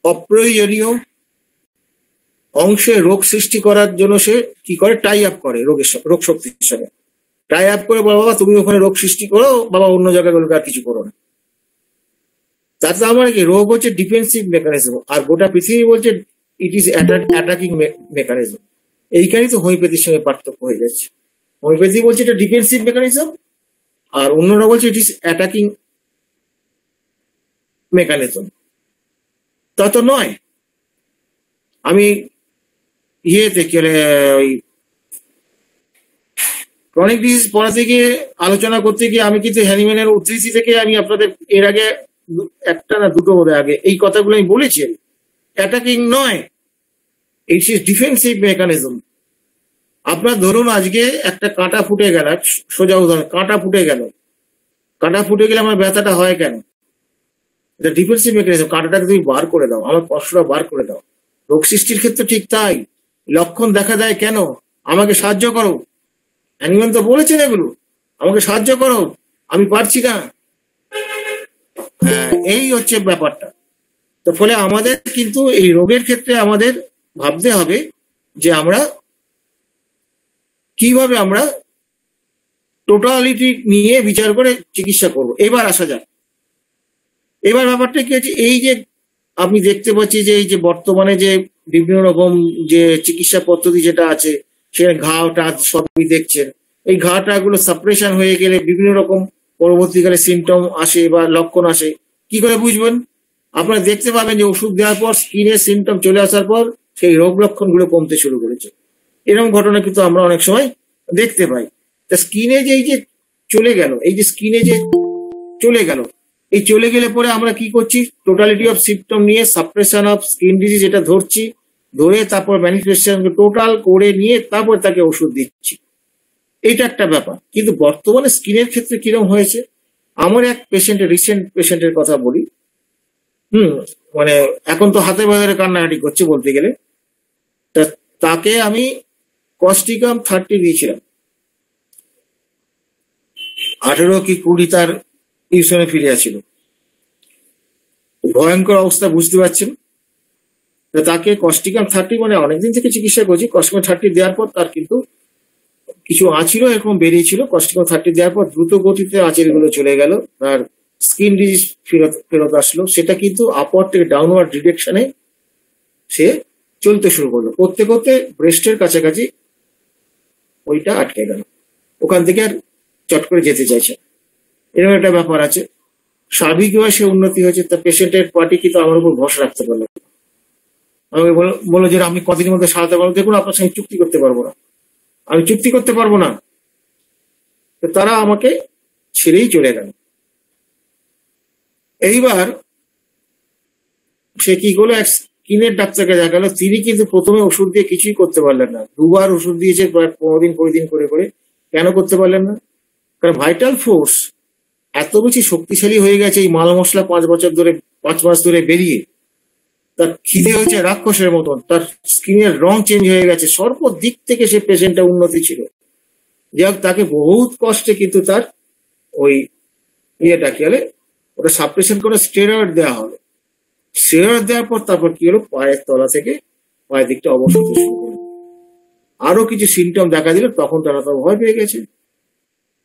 অপ্রয়োজনীয় অংশে রোগ সৃষ্টি করার জন্য সে কি করে, টাই আপ করে রোগ শক্তির সঙ্গে, টাই আপ করে, বাবা তুমি ওখানে রোগ সৃষ্টি করো, বাবা অন্য জায়গায় আর কিছু করো না। তাতে আমার কি, রোগ হচ্ছে ডিফেন্সিভ মেকানিজম, আর গোটা পৃথিবী বলছে ইট ইজ অ্যাটাকিং মেকানিজম। এইখানেই তো হোমিওপ্যাথির সঙ্গে পার্থক্য হয়ে যাচ্ছে। হোমিওপ্যাথি বলছে এটা ডিফেন্সিভ মেকানিজম, আর অন্যরা বলছে ইট ইজ অ্যাটাকিং মেকানিজম। তা তো নয়। আমি ইয়েতে কি বলে ওই ক্রনিক ডিজিজ পড়াতে গিয়ে আলোচনা করতে গিয়ে আমি কিন্তু হ্যানিম্যানের উদ্ধৃতি থেকে আমি আপনাদের এর আগে একটা না দুটো বোধ আগে এই কথাগুলো আমি বলেছি। অ্যাটাকিং নয়, ইটস ইজ ডিফেন্সিভ মেকানিজম। আপনার ধরুন আজকে একটা কাঁটা ফুটে গেল, সোজা উদাহরণ, কাঁটা ফুটে গেল, কাঁটা ফুটে গেলে আমার ব্যথাটা হয় কেন? এটা ডিফেন্সিভ মেকানিজম। কাঁটাটাকে তুমি বার করে দাও, আমার কষ্টটা বার করে দাও। রোগ সৃষ্টির ক্ষেত্রে ঠিক তাই, লক্ষণ দেখা দেয় কেন? আমাকে সাহায্য করো। অ্যানিম্যান তো বলেছেন এগুলো, আমাকে সাহায্য করো, আমি পারছি না। এই হচ্ছে ব্যাপারটা। তো ফলে আমাদের কিন্তু এই রোগের ক্ষেত্রে আমাদের ভাবতে হবে যে আমরা কিভাবে আমরা টোটালিটি নিয়ে বিচার করে চিকিৎসা করব। এবার আসা যাক, এবার ব্যাপারটা কি হচ্ছে, এই যে আমি দেখতে পাচ্ছি যে এই যে বর্তমানে যে বিভিন্ন রকম যে চিকিৎসা পদ্ধতি যেটা আছে, সেখানে ঘাও টা সবই দেখছেন। এই ঘাটা গুলো সাপ্রেশন হয়ে গেলে বিভিন্ন রকম পরবর্তীকালে সিমটম আসে বা লক্ষণ আসে। কি করে বুঝবেন? আপনারা দেখতে পাবেন যে ওষুধ দেওয়ার পর স্কিনের সিমটম চলে আসার পর সেই রোগ লক্ষণ গুলো কমতে শুরু করেছে। এরকম ঘটনা কিন্তু আমরা অনেক সময় দেখতে পাই। তা স্কিনে যে এই যে চলে গেল, এই যে স্কিনে যে চলে গেল, এই চলে গেলে পরে আমরা কি করছি, টোটালিটি অফ সিমটম নিয়ে সাপ্রেশন অফ স্কিন ডিজিজ এটা ধরছি, ধরে তারপর ম্যানিফেস্টেশন টোটাল করে নিয়ে তারপর তাকে ওষুধ দিচ্ছি। এইটা একটা ব্যাপার। কিন্তু বর্তমানে স্কিনের ক্ষেত্রে কিরকম হয়েছে, আমার এক রিসেন্ট পেশেন্টের কথা বলি। মানে এখন তো হাতে বাজারে কান্নাকাটি করছে বলতে গেলে। তা তাকে আমি কস্টিকাম 30 দিয়েছিলাম, 18 কি 20 তার ইউসোনোফিলিয়া ছিল। ভয়ঙ্কর অবস্থা, বুঝতে পারছেন। তাকে কস্টিকাম 30 মানে অনেকদিন থেকে চিকিৎসা করছি। কস্টিকাম 30 দেওয়ার পর তার কিন্তু কিছু আঁচিরও এরকম বেরিয়েছিল। কস্টিকাম 30 দেওয়ার পর দ্রুত গতিতে আঁচিরগুলো চলে গেল, তার স্কিন ডিজিজ ফেরত আসলো। সেটা কিন্তু আপওয়ার্ড থেকে ডাউনওয়ার্ড ডিরেকশনে সে চলতে শুরু করলো, করতে করতে ব্রেস্টের কাছাকাছি ওইটা আটকে গেল, ওখান থেকে আর চট করে যেতে চাইছে। এরকম একটা ব্যাপার আছে। সার্বিকভাবে সে উন্নতি হয়েছে। তার পেশেন্টের পার্টি কিন্তু আমার উপর ভরসা রাখতে পারলো। আমাকে বললো যে আপনি কদিনের মধ্যে সারাতে পারবো। দেখুন, আপনার সঙ্গে চুক্তি করতে পারবো না, আমি চুক্তি করতে পারবো না। তো তারা আমাকে ছেড়েই চলে গেল। এইবার সে কি করলো, এক স্কিনের ডাক্তারকে দেখালো। তিনি কিন্তু প্রথমে ওষুধ দিয়ে কিছুই করতে পারলেন না। দুবার ওষুধ দিয়েছে প্রায় 15 দিন করে করে। কেন করতে পারলেন না? কারণ ভাইটাল ফোর্স এত বেশি শক্তিশালী হয়ে গেছে, এই মাল মশলা 5 মাস ধরে বেরিয়ে তার খিদে হয়েছে রাক্ষসের মতন, তার স্কিনের রং চেঞ্জ হয়ে গেছে। সর্ব দিক থেকে সে পেশেন্টটা উন্নতি ছিল। যাই তাকে বহুত কষ্টে কিন্তু তার ওই ইয়েটা কি হলে ওটা সাপ্রেশন করে স্টেরয়েড দেওয়া হলো। স্টেরয়েড দেওয়ার পর তারপর কি হলো, পায়ের তলা থেকে পায়ের দিকটা অবশ হতে শুরু করলো। আরো কিছু সিমটম দেখা দিল, তখন তারা তো ভয় পেয়ে গেছে।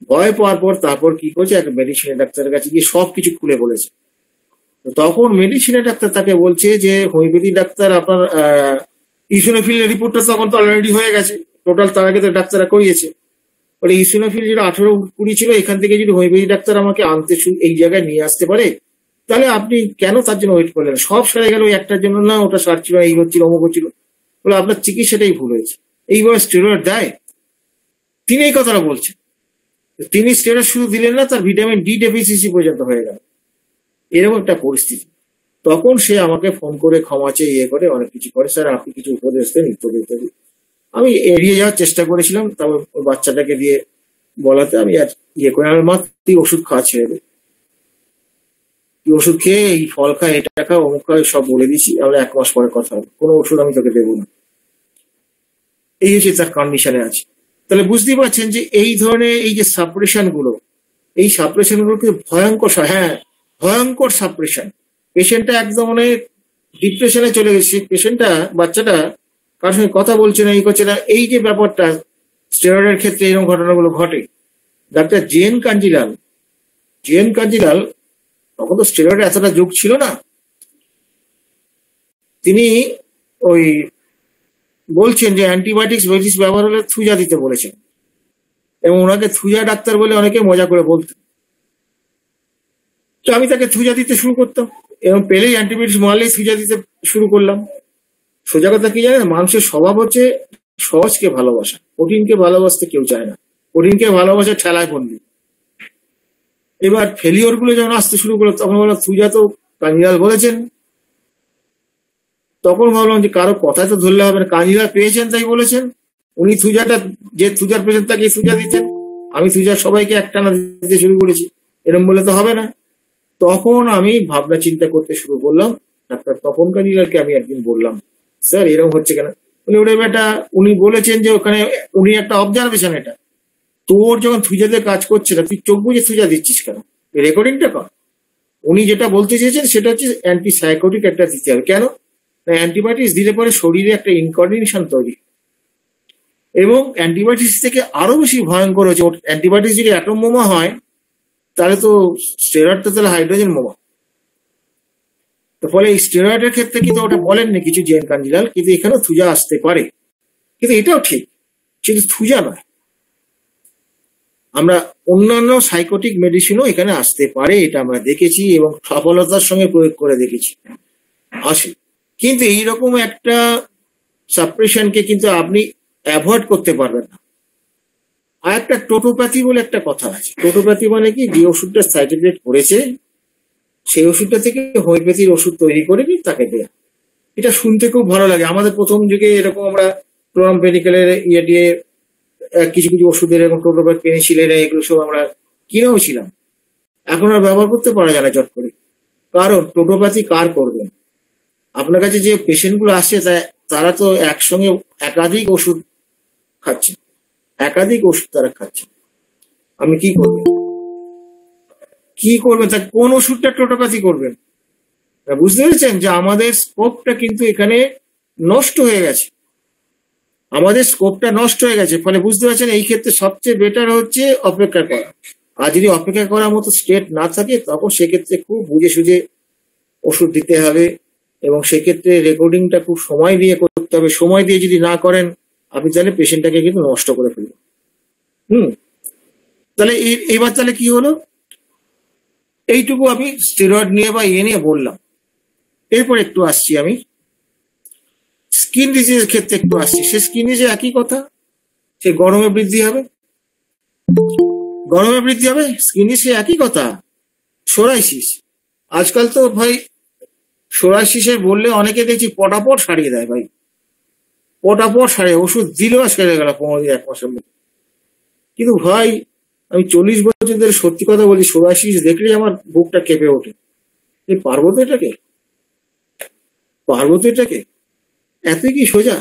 ভয় পাওয়ার পর তারপর কি করছে, একটা মেডিসিনের ডাক্তারের কাছে গিয়ে সবকিছু খুলে বলেছে। তখন মেডিসিনের ডাক্তার তাকে বলছে যে হোমিওপ্যাথি ডাক্তার আপনার ইসোনোফিলের রিপোর্টটা তখন তো অলরেডি হয়ে গেছে, টোটাল তার আগে তো ডাক্তাররা করিয়েছে। বলে ইসোনোফিল যেটা 18-20 ছিল, এখান থেকে যদি হোমিওপ্যাথি ডাক্তার আমাকে আনতে এই জায়গায় নিয়ে আসতে পারে, তাহলে আপনি কেন তার জন্য ওয়েট করলেন? সব সেরে গেল ওই একটার জন্য না, ওটা সারছিল, এই হচ্ছিল, অমুক হচ্ছিল। বলে আপনার চিকিৎসাটাই ভুল হয়েছে, এইভাবে স্টেরয়েড দেয়। তিনি এই কথাটা বলছেন। তিনি স্টেরয়েড শুধু দিলেন না, তার ভিটামিন ডি ডেফিসিয়েন্সি পর্যন্ত হয়ে গেল। এরকম একটা পরিস্থিতি। তখন সে আমাকে ফোন করে ক্ষমা চেয়ে ইয়ে করে অনেক কিছু করে, স্যার আপনি কিছু উপদেশ দেন ইত্যাদি ইত্যাদি। আমি এড়িয়ে যাওয়ার চেষ্টা করেছিলাম। তারপর ওই বাচ্চাটাকে দিয়ে বলাতে আমি আর ইয়ে করে, আমার মা তুই ওষুধ খাওয়া ছেড়ে দে, তুই ওষুধ খেয়ে এই ফল খা, এটা খা, অমুক খা, সব বলে দিয়েছি। আমরা 1 মাস পরে কথা হবে, কোনো ওষুধ আমি তোকে দেবো না। এই হচ্ছে তার কন্ডিশনে আছে। তাহলে বুঝতেই পারছেন যে এই ধরনের এই যে সাপ্রেশন গুলো, এই সাপ্রেশন গুলো কিন্তু ভয়ঙ্কর। হ্যাঁ, ভয়ঙ্কর সাপ্রেশন। পেশেন্টটা একদম মানে ডিপ্রেশনে চলে গেছে। পেশেন্টটা, বাচ্চাটা কারোর সঙ্গে কথা বলছে না, এই করছে না। এই যে ব্যাপারটা স্টেরয়েডের ক্ষেত্রে এরকম ঘটনাগুলো ঘটে। ডাক্তার জেএন কাঞ্জিলাল, তখন তো স্টেরয়েডের এতটা যুগ ছিল না। তিনি ওই বলছেন যে অ্যান্টিবায়োটিক্স ব্যবহার হলে থুজা দিতে বলেছেন, এবং ওনাকে থুজা ডাক্তার বলে অনেকে মজা করে বলতেন। তো আমি তাকে থুজা দিতে শুরু করতাম, এবং পেলেই অ্যান্টিবায়োটিক্স মারলেই থুজা দিতে শুরু করলাম। সোজা কথা কি জানেন, মানুষের স্বভাব হচ্ছে সহজকে ভালোবাসা, কঠিনকে ভালোবাসতে কেউ চায় না, কঠিনকে ভালোবাসা ঠেলায় পড়লি। এবার ফেলিওর গুলো যখন আসতে শুরু করলো তখন বললাম সুজা তো কাঞ্জিলাল বলেছেন, তখন ভাবলাম যে কারো কথাই তো ধরলে হবে না, কাঞ্জিলাল পেয়েছেন তাই বলেছেন, উনি সুজাটা যে সুজার পেয়েছেন তাকে সুজা দিচ্ছেন, আমি সুজার সবাইকে একটানা দিতে শুরু করেছি, এরকম বলে তো হবে না। তখন আমি ভাবনা চিন্তা করতে শুরু করলাম। ডাক্তার তপন কাঞ্জিলালকে আমি একদিন বললাম, স্যার এরকম হচ্ছে কেন? উনি ওটা বেটা, উনি বলেছেন যে ওখানে, উনি একটা অবজারভেশন, এটা তোর যখন থুজাতে কাজ করছে না তুই চোখ বুঝে থুজা দিচ্ছিস কেন, রেকর্ডিংটা কর। উনি যেটা বলতে চেয়েছেন সেটা হচ্ছে অ্যান্টি সাইকোটিক একটা দিতে হবে। কেন? না, অ্যান্টিবায়োটিক্স দিলে পরে শরীরে একটা ইনকর্ডিনেশন তৈরি, এবং অ্যান্টিবায়োটিক্স থেকে আরো বেশি ভয়ঙ্কর হচ্ছে, অ্যান্টিবায়োটিক্স যদি অ্যাটম বোমা হয় তাহলে তো স্টেরয়েড তো তাহলে হাইড্রোজেন বোমা। তো ফলে এই স্টেরয়েডের ক্ষেত্রে কিন্তু ওটা বলেননি কিছু জেন কাঞ্জিলাল, কিন্তু এখানেও থুজা আসতে পারে, কিন্তু এটাও ঠিক, কিন্তু থুজা নয়। আমরা অন্যান্য সাইকোটিক মেডিসিনও এখানে আসতে পারে, এটা আমরা দেখেছি এবং সফলতার সঙ্গে প্রয়োগ করে দেখেছি, আসে। কিন্তু এইরকম একটা সাপ্রেশনকে কিন্তু আপনি অ্যাভয়েড করতে পারবেন না। আর একটা টোটোপ্যাথি বলে একটা কথা আছে। টোটোপ্যাথি মানে কি, যে ওষুধটা সাইড এফেক্ট করেছে সেই ওষুধটা থেকে হোমিওপ্যাথির ওষুধ তৈরি করে কি তাকে দেয়া। এটা শুনতে খুব ভালো লাগে। আমাদের প্রথম যুগে এরকম আমরা প্রোগ্রাম মেডিকেলের ইয়ে দিয়ে কিছু কিছু ওষুধের এবং টোটোপ্যাথ, পেনিসিলিন, এগুলো সব আমরা কিনেও ছিলাম। এখন আর ব্যবহার করতে পারা যায় না চট করে, কারণ টোটোপ্যাথি কার করবেন? আপনার কাছে যে পেশেন্ট গুলো আসছে তারা তো একসঙ্গে একাধিক ওষুধ খাচ্ছে, একাধিক ওষুধ তারা খাচ্ছে। আপনি কি করবেন? কি করবেন? তা কোন ওষুধটা টোটোপ্যাথি করবেন? বুঝতে পেরেছেন যে আমাদের স্কোপটা কিন্তু এখানে নষ্ট হয়ে গেছে, আমাদের স্কোপটা নষ্ট হয়ে গেছে। ফলে বুঝতে পারছেন এই ক্ষেত্রে সবচেয়ে বেটার হচ্ছে অপেক্ষা করা। আর যদি অপেক্ষা করার মতো স্টেট না থাকে তখন সেক্ষেত্রে খুব বুঝে সুঝে ওষুধ দিতে হবে, এবং সেক্ষেত্রে রেকর্ডিংটা খুব সময় দিয়ে করতে হবে। সময় দিয়ে যদি না করেন আপনি তাহলে পেশেন্টটাকে কিন্তু নষ্ট করে ফেলবেন। তাহলে এবার তাহলে কি হলো, এইটুকু আমি স্টেরয়েড নিয়ে বা নিয়ে বললাম। এরপর একটু আসছি আমি স্কিন ডিজিজের ক্ষেত্রে একটু আসছি। সে স্কিন ডিজিজ একই কথা, সে গরমে বৃদ্ধি হবে, গরমে বৃদ্ধি হবে, স্কিন ডিজিজ একই কথা। সোরাইসিস, আজকাল তো ভাই সোরাইসিসের বললে অনেকে দেখছি পটাপট সারিয়ে দেয় ভাই, পটাপট সারিয়ে, ওষুধ দিলেও সেরে গেল 15 দিন 1 মাসের মধ্যে। কিন্তু ভাই আমি 40 বছর ধরে সত্যি কথা বলি, সোরাইসিস দেখলেই আমার বুকটা কেঁপে ওঠে। পারবো তো এটাকে, পারবো তো এটাকে? এতই কি সোজা?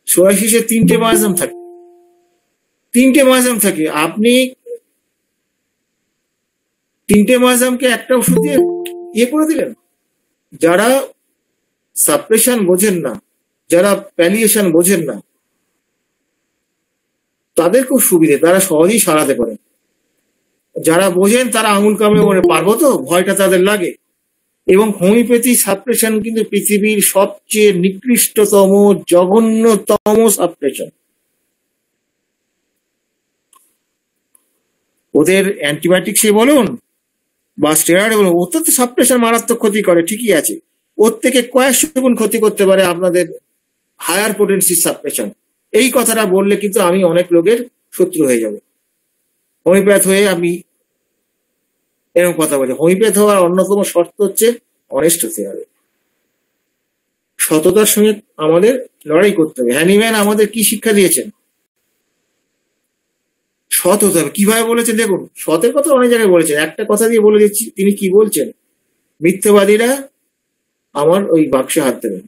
সোরাইসিসের 3টে মায়াজম থাকে, 3টে মায়াজম থাকে। আপনি 3টে মায়াজমকে একটা ওষুধ দিয়ে ইয়ে করে দিলেন। যারা সাপ্রেশন বোঝেন না, যারা প্যালিয়েশন বোঝেন না, তাদের খুব সুবিধে, তারা সহজেই সারাতে পারে। যারা বোঝেন তারা আঙুল কামড়ে বলে পারবো তো, ভয়টা তাদের লাগে। এবং হোমিওপ্যাথি সাপ্রেশন কিন্তু পৃথিবীর সবচেয়ে নিকৃষ্টতম, জঘন্যতম সাপ্রেশন। ওদের অ্যান্টিবায়োটিক্সে বলুন বা স্টেরয়েডে বলুন, ওর তো সাপ্রেশন মারাত্মক ক্ষতি করে, ঠিকই আছে, ওর থেকে কয়েকশো গুণ ক্ষতি করতে পারে আপনাদের হায়ার পোটেন্সি সাপ্রেশন। এই কথাটা বললে কিন্তু আমি অনেক লোকের শত্রু হয়ে যাব। হোমিওপ্যাথ হয়ে আমি এরকম কথা বলছি। হোমিওপ্যাথ হওয়ার অন্যতম শর্ত হচ্ছে অনেস্ট হতে হবে, সততার সঙ্গে আমাদের লড়াই করতে হবে। হ্যানিম্যান আমাদের কি শিক্ষা দিয়েছেন? সৎ হতে হবে। কিভাবে বলেছেন দেখুন, সতের কথা অনেক জায়গায় বলেছেন, একটা কথা দিয়ে বলে দিচ্ছি তিনি কি বলছেন। মিথ্যেবাদীরা আমার ওই বাক্সে হাত দেবেন।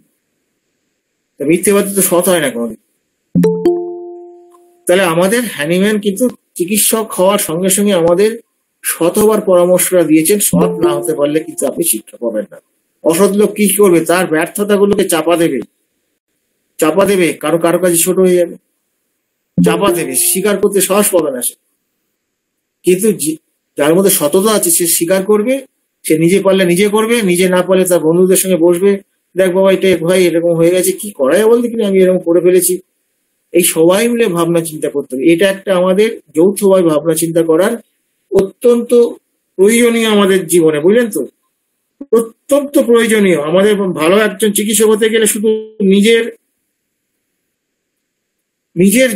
মিথ্যেবাদী তো সৎ হয় না কোনোদিন। তাহলে আমাদের হ্যানিম্যান কিন্তু চিকিৎসক হওয়ার সঙ্গে সঙ্গে আমাদের সৎ হবার পরামর্শটা দিয়েছেন। সৎ না হতে পারলে কিন্তু আপনি শিক্ষা পাবেন না। অসৎ লোক কি করবে? তার ব্যর্থতাগুলোকে চাপা দেবে, চাপা দেবে, কারো কারো কাছে ছোট হয়ে যাবে, চাপা দেবে, স্বীকার করতে সাহস পাবে না সে। কিন্তু যার মধ্যে সততা আছে সে স্বীকার করবে, সে নিজে পারলে নিজে করবে, নিজে না পারলে তার বন্ধুদের সঙ্গে বসবে, দেখ বাবা এটা ভাই এরকম হয়ে গেছে, কি করা যায় বলতে, কিনা আমি এরকম করে ফেলেছি। এই সবাই মিলে ভাবনা চিন্তা করতে হবে। এটা একটা আমাদের যৌথভাবে ভাবনা চিন্তা করার অত্যন্ত প্রয়োজনীয় আমাদের জীবনে, বুঝলেন তো? অত্যন্ত প্রয়োজনীয়। আমাদের ভালো একজন চিকিৎসক হতে গেলে শুধু নিজের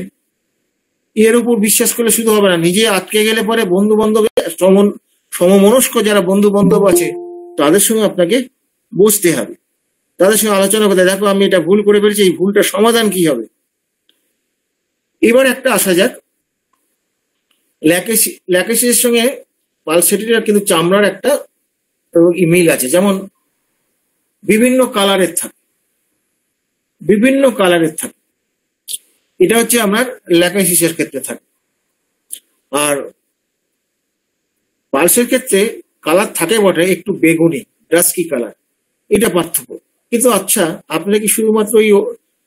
এর উপর বিশ্বাস করলে শুধু হবে না, নিজে আটকে গেলে পরে বন্ধু বান্ধব সমমনস্ক যারা বন্ধু বান্ধব আছে তাদের সঙ্গে আপনাকে বসতে হবে, তাদের সঙ্গে আলোচনা করতে, দেখো আমি এটা ভুল করে ফেলেছি, এই ভুলটা সমাধান কি হবে। এবার একটা আসা যাক, ল্যাকেসিসের সঙ্গে পালসেটিলার কিন্তু চামড়ার একটা মিল আছে। যেমন বিভিন্ন কালারের থাকে, এটা হচ্ছে আমার ল্যাকেসিসের ক্ষেত্রে থাকে। আর পালসের ক্ষেত্রে কালার থাকে বটে একটু বেগুনি, ডাস্কি কালার, এটা পার্থক্য। কিন্তু আচ্ছা, আপনি কি শুধুমাত্র এই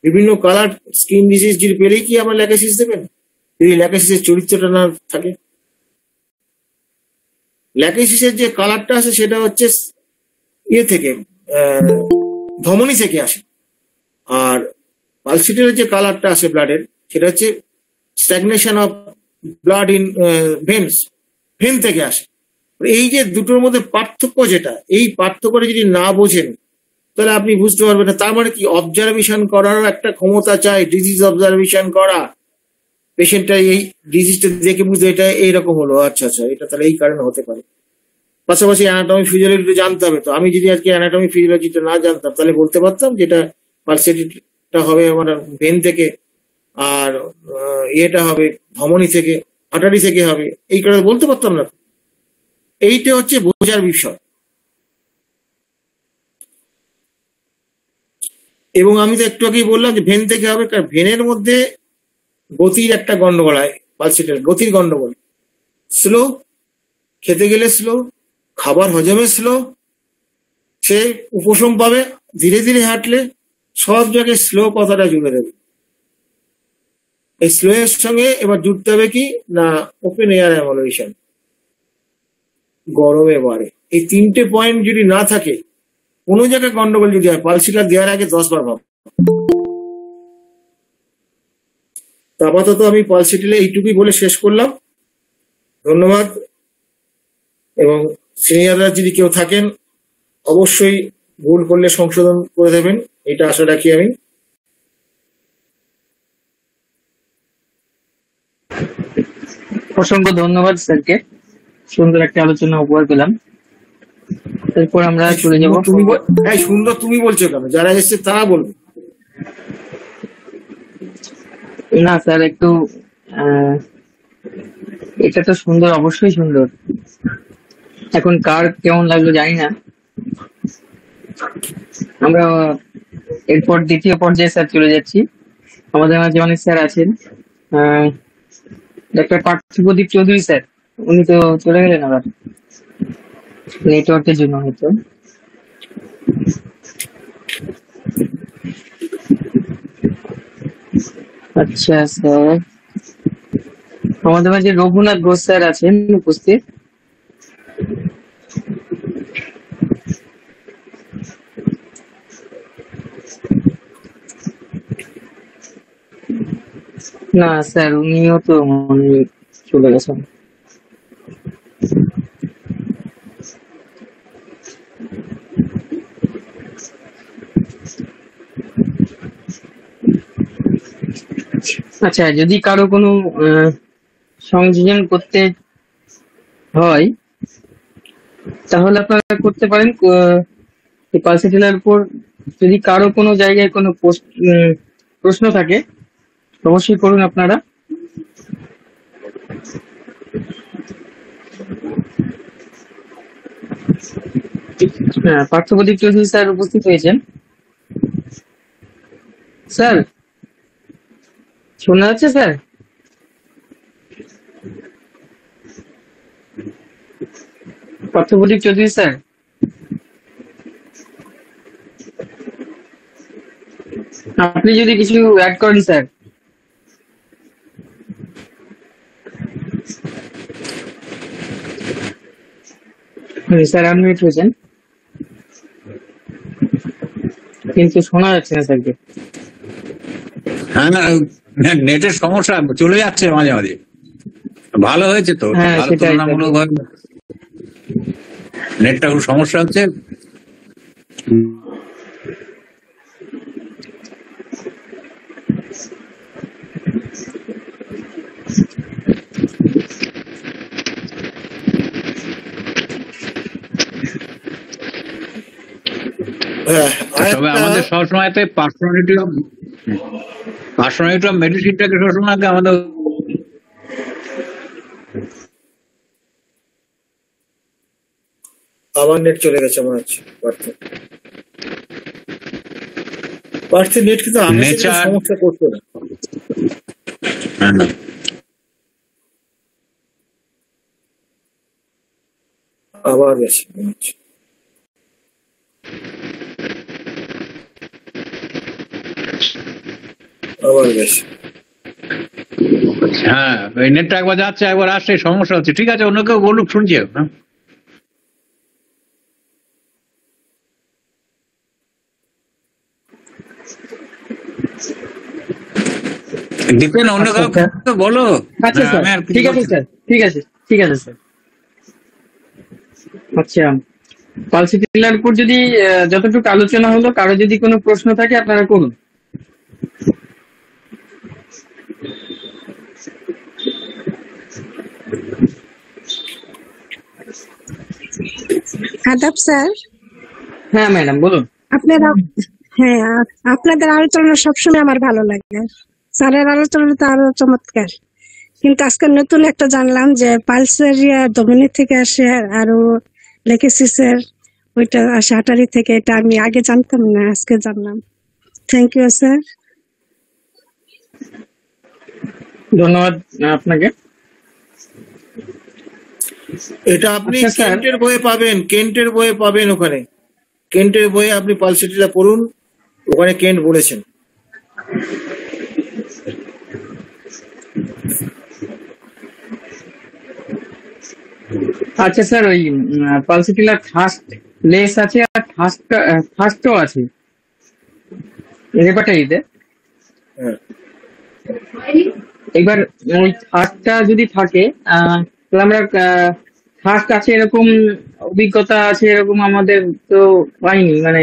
বিভিন্ন কালার স্কিন ডিজিজ যদি পেলেই কি আবার ল্যাকেসিস দেবেন, যদি ল্যাকেসিসের চরিত্রটা না থাকে? ল্যাকেসিসের যে কালারটা আছে সেটা হচ্ছে থেকে ধমনী থেকে আসে, আর পালসেটিলার যে কালারটা আসে ব্লাডের, সেটা হচ্ছে stagnation of blood in when থেকে আসে। এই যে দুটোর মধ্যে পার্থক্য, যেটা এই পার্থক্যটা যদি না বোঝেন তাহলে আপনি বুঝতে পারবেন না। তার মানে কি, অবজারভেশন করার একটা ক্ষমতা চাই, ডিজিজ অবজারভেশন করা, পেশেন্টটা এই ডিজিজটা দেখে বুঝতে এটা এইরকম হলো, আচ্ছা আচ্ছা এটা তাহলে এই কারণে হতে পারে। পাশাপাশি অ্যানাটমি ফিজিওলজিটা জানতে হবে। তো আমি যদি আজকে অ্যানাটমি ফিজিওলজিটা না জানতাম তাহলে বলতে পারতাম যেটা পালসেটিটা হবে আমার ভেন থেকে, আর এটা হবে ধমনী থেকে, আর্টারি থেকে হবে, এই কারণে বলতে পারতাম না। এইটা হচ্ছে বোঝার বিষয়। এবং আমি তো একটু আগেই বললাম যে ভেন থেকে হবে, কারণ ভেনের মধ্যে গতির একটা গন্ডগোল হয়, পালসেটিলার গতির গন্ডগোল, স্লো, খেতে গেলে স্লো, খাবার হজমে স্লো, সে উপশম পাবে ধীরে ধীরে হাঁটলে, সব জায়গায় স্লো কথাটা জুড়ে দেবে। এই স্লো এর সঙ্গে এবার জুড়তে হবে কি না, ওপেন এয়ার অ্যামোলেশন, গরমে বাড়ে। এই তিনটে পয়েন্ট যদি না থাকে, কোনো জায়গায় গন্ডগোল যদি হয়, পালসেটিলার দেওয়ার আগে 10 বার ভাব। আপাতত আমি পালসেটিলার এইটুকুই বলে শেষ করলাম। ধন্যবাদ। এবং সিনিয়ররা যদি কেউ থাকেন অবশ্যই ভুল করলে সংশোধন করে দেবেন, এটা আশা রাখি আমি। অসংখ্য ধন্যবাদ স্যারকে, সুন্দর একটা আলোচনা উপহার পেলাম। এরপর আমরা চলে যাব। সুন্দর তুমি বলছো কেন? যারা এসছে তারা বলবে। না স্যার, একটু এটা তো সুন্দর, অবশ্যই সুন্দর। এখন কার কেমন লাগলো জানি না। আমরা এরপর দ্বিতীয় পর্যায়ে স্যার চলে যাচ্ছি। আমাদের মাঝে অনেক স্যার আছেন। ডক্টর পার্থপ্রদীপ চৌধুরী স্যার, উনি তো চলে গেলেন আবার নেটওয়ার্কের জন্য হয়তো। আচ্ছা স্যার, আমাদের মাঝে রঘুনাথ ঘোষ স্যার আছেন উপস্থিত। না স্যার, উনিও তো চলে গেছেন। আচ্ছা, যদি কারো কোনো সংযোজন করতে হয় তাহলে আপনারা করতে পারেন। পালসেটিলার উপর যদি কারো কোনো জায়গায় কোনো প্রশ্ন থাকে অবশ্যই করুন আপনারা। হ্যাঁ, পার্থপ্রদীপ চৌধুরী স্যার উপস্থিত হয়েছেন। স্যার শোনা যাচ্ছে স্যার? পার্থপ্রদীপ চৌধুরী স্যার, আপনি যদি কিছু অ্যাড করেন স্যার। স্যার আনমিউট হয়েছেন কিন্তু শোনা যাচ্ছে না স্যারকে। হ্যাঁ, না নেটের সমস্যা, চলে যাচ্ছে মাঝে মাঝে। ভালো হয়েছে তো, হ্যাঁ, ভালো সেটাই। তুলনামূলক ভাবে নেটটা খুব সমস্যা হচ্ছে, হ্যাঁ, আর তবে একটা আমাদের সবসময় পার্সোনালিটি অফ মেডিসিনটাকে সবসময় আমাদের আবার নেট চলে গেছে মনে হচ্ছে পার্থে নেট কিন্তু আগে থেকে নেচার সমস্যা করতো না। আবার গেছে মনে হচ্ছে। আবার গেছে। হ্যাঁ, এই নেটটা একবার যাচ্ছে একবার আসছে, সমস্যা হচ্ছে। ঠিক আছে, অন্য কেউ বলুক, শুনছি। হ্যাঁ, ডিপেন্ড, অন্য আচ্ছা কেউ আচ্ছা বলো। আচ্ছা স্যার, আমি আর কিছু ঠিক আছে বলছি না। স্যার, ঠিক আছে, ঠিক আছে স্যার। আচ্ছা, পালসি টিলার উপর যদি যতটুকু আলোচনা হলো, কারো যদি কোনো প্রশ্ন থাকে আপনারা করুন। আদাব স্যার। হ্যাঁ ম্যাডাম, বলুন। আপনারা হ্যাঁ আপনাদের আলোচনা সবসময় আমার ভালো লাগে। স্যারের আলোচনা তো আরো চমৎকার। কিন্তু আজকে নতুন একটা জানলাম যে পালসের ডোমিনি থেকে আসে, আরো লেকেসিসের ওইটা আসে আটারি থেকে। এটা আমি আগে জানতাম না, আজকে জানলাম। Thank you sir. ধন্যবাদ আপনাকে। এটা আপনি আচ্ছা স্যার, কেন্টের বইয়ে পাবেন, কেন্টের বইয়ে পাবেন। ওখানে কেন্টের বইয়ে আপনি পালসিটিটা পড়ুন, ওখানে কেন্ট বলেছেন। আচ্ছা স্যার, ওই পালসি টিলার ফার্স্ট লেস আছে আর ফার্স্টও আছে রেপার্টারিতে। হ্যাঁ, এবার ওই ফার্স্টটা যদি থাকে, তাহলে আমরা ফার্স্ট আছে এরকম অভিজ্ঞতা আছে এরকম আমাদের তো পাইনি, মানে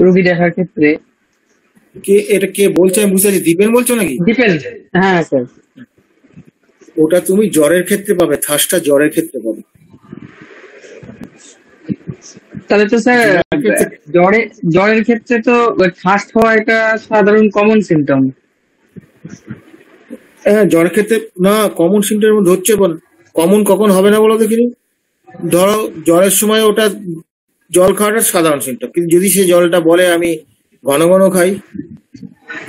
রোগী দেখার ক্ষেত্রে। এটা কে বলছে আমি বুঝতে পারছি, দীপেন বলছো নাকি? ডিপেন্ড, হ্যাঁ স্যার। ওটা তুমি জ্বরের ক্ষেত্রে পাবে, থাসটা জ্বরের ক্ষেত্রে পাবে। তাহলে তো স্যার জ্বরের ক্ষেত্রে তো ফার্স্ট হওয়া এটা সাধারণ কমন সিমটম। হ্যাঁ, জ্বরের ক্ষেত্রে না, কমন সিমটমের মধ্যে হচ্ছে কমন কখন হবে না বলো দেখিনি। ধরো জ্বরের সময় ওটা জল খাওয়াটা সাধারণ সিমটম, কিন্তু যদি সে জলটা বলে আমি ঘন ঘন খাই,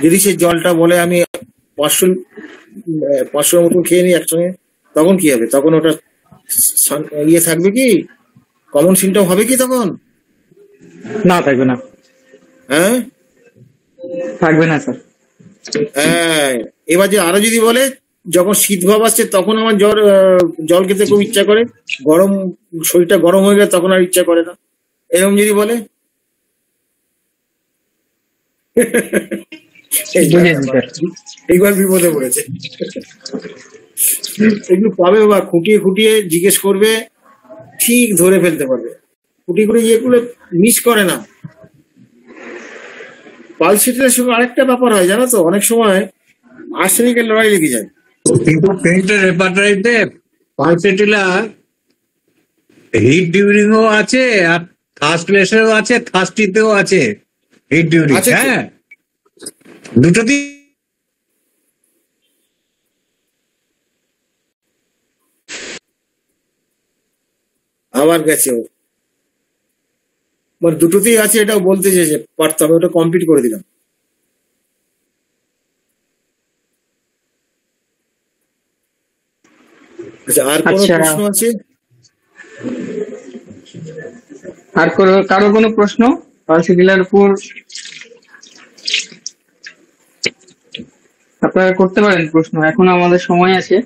যদি সে জলটা বলে আমি 500 মতন খেয়ে নিই একসঙ্গে, তখন কি হবে? তখন ওটা ইয়ে থাকবে কি, কমন সিমটম হবে কি তখন? না, থাকবে না, হ্যাঁ থাকবে না স্যার। হ্যাঁ। এবার যে আরো যদি বলে যখন শীত ভাব আসছে তখন আমার জল খেতে খুব ইচ্ছা করে, গরম শরীরটা গরম হয়ে গেলে তখন আর ইচ্ছা করে না, এরকম যদি বলে বুঝেছি স্যার। এইবার বিপদে পড়েছে। এগুলো পাবে বা খুঁটিয়ে খুঁটিয়ে জিজ্ঞেস করবে, ঠিক ধরে ফেলতে পারবে। খুঁটিয়ে খুঁটিয়ে যেগুলো মিস করে না। পালসিটির সঙ্গে আরেকটা ব্যাপার হয় জানো তো, অনেক সময় আর্সেনিকের লড়াই লেগে যায়। কিন্তু পেন্টের রেপার্টারিতে পালসেটিলা হিট ডিউরিংও আছে, আর থার্স্ট লেসেও আছে, থার্স্টিতেও আছে হিট ডিউরিং। আছে কি? হ্যাঁ, দুটোতেই আবার গেছে ও, মানে দুটোতেই আছে, এটাও বলতে চেয়েছে, পারতাম, ওটা কমপ্লিট করে দিলাম। আচ্ছা, আর কোনো আচ্ছা, প্রশ্ন আছে? আর কারো কোনো প্রশ্ন পালসি টিলার উপর আপনারা করতে পারেন প্রশ্ন, এখন আমাদের সময় আছে।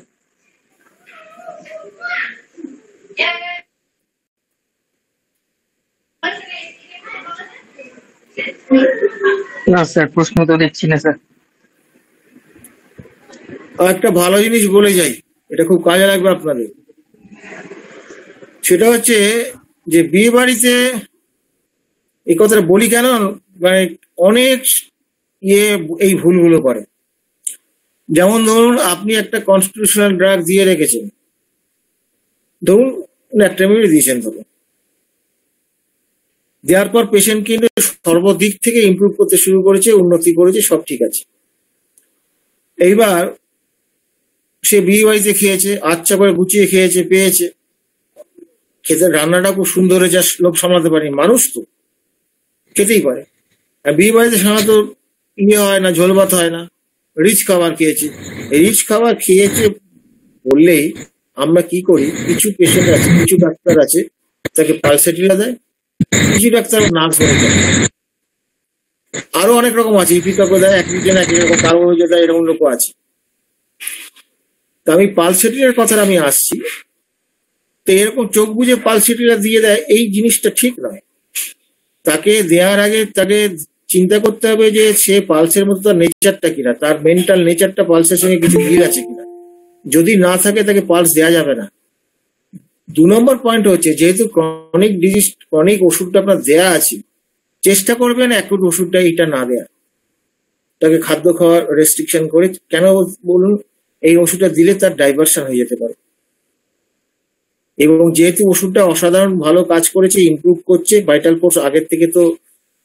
না স্যার, প্রশ্ন তো দেখছি না স্যার। আর একটা ভালো জিনিস বলে যাই, এটা খুব কাজে লাগবে আপনাদের। সেটা হচ্ছে যে বিয়ে বাড়িতে এই কথাটা বলি কেন, মানে অনেক ইয়ে এই ভুলগুলো করে। যেমন ধরুন আপনি একটা কনস্টিটিউশনাল ড্রাগ দিয়ে রেখেছেন, ধরুন ন্যাট্রামিড দিয়েছেন, ধরুন দেওয়ার পর পেশেন্ট কিন্তু সর্বদিক থেকে ইমপ্রুভ করতে শুরু করেছে, উন্নতি করেছে, সব ঠিক আছে। এইবার সে বিয়ে বাড়িতে খেয়েছে, আচ্ছা করে গুছিয়ে খেয়েছে, পেয়েছে, খেতে রান্নাটা খুব সুন্দর হয়েছে, লোক সামলাতে পারেনি, মানুষ তো খেতেই পারে। আর বিয়ে বাড়িতে সাধারণত ইয়ে হয় না, ঝোল ভাত হয় না, রিচ খাবার খেয়েছে। রিচ খাবার খেয়েছে বললেই আমরা কি করি, কিছু পেশেন্ট আছে, কিছু ডাক্তার আছে তাকে পালসেটিলা দেয়, কিছু ডাক্তার নার্স হয়ে যায়, আরো অনেক রকম আছে, ইপিকাকে দেয়, এক একজন এক রকম কার্বোহাইড্রেট দেয়, এরকম লোক আছে। তা আমি পালসেটিলার কথাটা আমি আসছি। তো এরকম চোখ বুঝে পালসেটিলা দিয়ে দেয়, এই জিনিসটা ঠিক নয়। তাকে দেওয়ার আগে তাকে চিন্তা করতে হবে যে সে পালসের মতো তার নেচারটা কিনা, তার মেন্টাল নেচারটা পালসের সঙ্গে কিছু মিল আছে কিনা। যদি না থাকে তাকে পালস দেওয়া যাবে না। 2 নম্বর পয়েন্ট হচ্ছে, যেহেতু ক্রনিক ডিজিজ, ক্রনিক ওষুধটা আপনার দেয়া আছে, চেষ্টা করবেন অ্যাকুট ওষুধটা এটা না দেয়া, তাকে খাদ্য খাওয়ার রেস্ট্রিকশন করে। কেন বলুন, এই ওষুধটা দিলে তার ডাইভার্সন হয়ে যেতে পারে। এবং যেহেতু ওষুধটা অসাধারণ ভালো কাজ করেছে, ইমপ্রুভ করছে, ভাইটাল ফোর্স আগের থেকে তো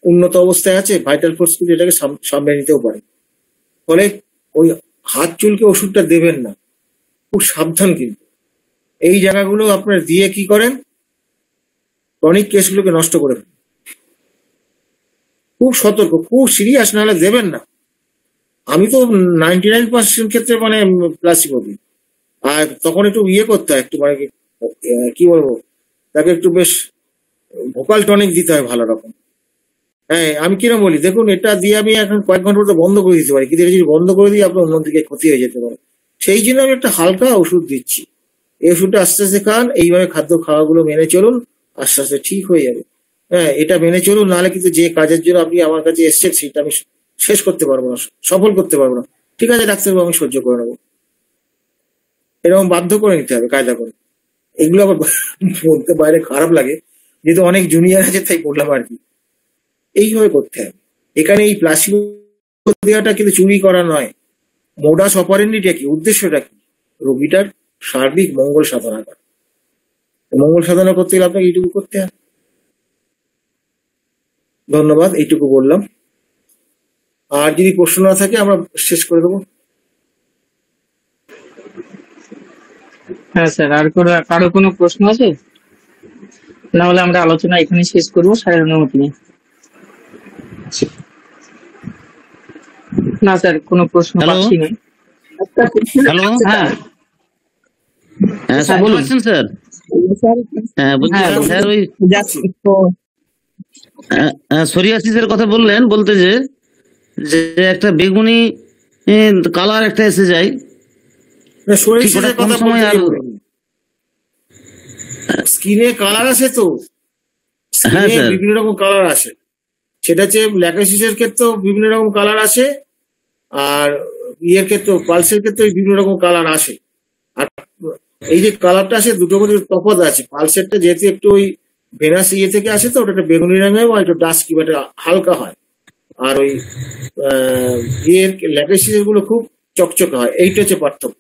উন্নত অবস্থায় আছে, ভাইটাল ফোর্স কিন্তু এটাকে সামলে নিতেও পারে। ফলে ওই হাত চুলকে ওষুধটা দেবেন না, খুব সাবধান। কিন্তু এই জায়গাগুলো আপনার দিয়ে কি করেন, ক্রনিক কেসগুলোকে নষ্ট করে ফেলেন। খুব সতর্ক, খুব সিরিয়াস, নাহলে দেবেন না। আমি তো 99% ক্ষেত্রে মানে প্লাসিবো দিই। আর তখন একটু ইয়ে করতে হয়, একটু মানে কি বলবো, তাকে একটু বেশ ভোকাল টনিক দিতে হয় ভালো রকম। হ্যাঁ, আমি কিরম বলি, দেখুন এটা দিয়ে আমি এখন কয়েক ঘন্টা মধ্যে বন্ধ করে দিতে পারি, কিন্তু এটা যদি বন্ধ করে দিই আপনার অন্যদিকে ক্ষতি হয়ে যেতে পারে। সেই জন্য আমি একটা হালকা ওষুধ দিচ্ছি। এই ওষুধটা আস্তে আস্তে খান, এইভাবে খাদ্য খাওয়াগুলো মেনে চলুন, আস্তে আস্তে ঠিক হয়ে যাবে। হ্যাঁ, এটা মেনে চলুন, নাহলে কিন্তু যে কাজের জন্য আপনি আমার কাছে এসছেন সেটা আমি শেষ করতে পারবো না, সফল করতে পারবো না। ঠিক আছে ডাক্তারবাবু, আমি সহ্য করে নেবো, এরকম বাধ্য করে নিতে হবে কায়দা করে। এগুলো আবার বলতে বাইরে খারাপ লাগে, যেহেতু অনেক জুনিয়র আছে তাই বললাম আর কি। এইভাবে করতে হবে। এখানে এই প্লাসিবো দেওয়াটা কিন্তু চুরি করা নয়। মোডাস অপারেন্ডিটা কি, উদ্দেশ্যটা কি, রোগীটার সার্বিক মঙ্গল সাধনা করা। মঙ্গল সাধনা করতে গেলে আপনাকে এইটুকু করতে হবে। ধন্যবাদ, এইটুকু বললাম। আর যদি প্রশ্ন না থাকে আমরা শেষ করে দেবো। হ্যাঁ স্যার, আর কারো কোনো প্রশ্ন আছে? না হলে আমরা আলোচনা এখানে শেষ করবো স্যারের অনুমতি নিয়ে। না স্যার, কোনো প্রশ্ন পাচ্ছি না। হ্যালো, হ্যাঁ হ্যাঁ স্যার স্যার বলুন। বলছেন স্যার। হ্যাঁ বলছি হ্যাঁ স্যার, ওই যাচ্ছি তো। সোরিয়াসিসের কথা বললেন, বলতে যে যে একটা বেগুনি কালার একটা এসে যায়, ঠিক ওটা কোন সময় আর স্কিনে কালার আসে তো, হ্যাঁ স্কিনে স্যার, বিভিন্ন রকম কালার আসে। সেটা হচ্ছে ল্যাকোসিসের ক্ষেত্রেও বিভিন্ন রকম কালার আসে, আর ইয়ের ক্ষেত্রে পালসের ক্ষেত্রে বিভিন্ন রকম কালার আসে। আর এই যে কালারটা আসে, দুটোর মধ্যে তফাৎ আছে। পালসেরটা যেহেতু একটু ওই ভেনাস ইয়ে থেকে আসে, তো ওটা একটা বেগুনি রঙের বা একটু ডাস্কি বা হালকা হয়। আর ওই ইয়ের ল্যাকোসিসের গুলো খুব চকচকে হয়। এইটা হচ্ছে পার্থক্য।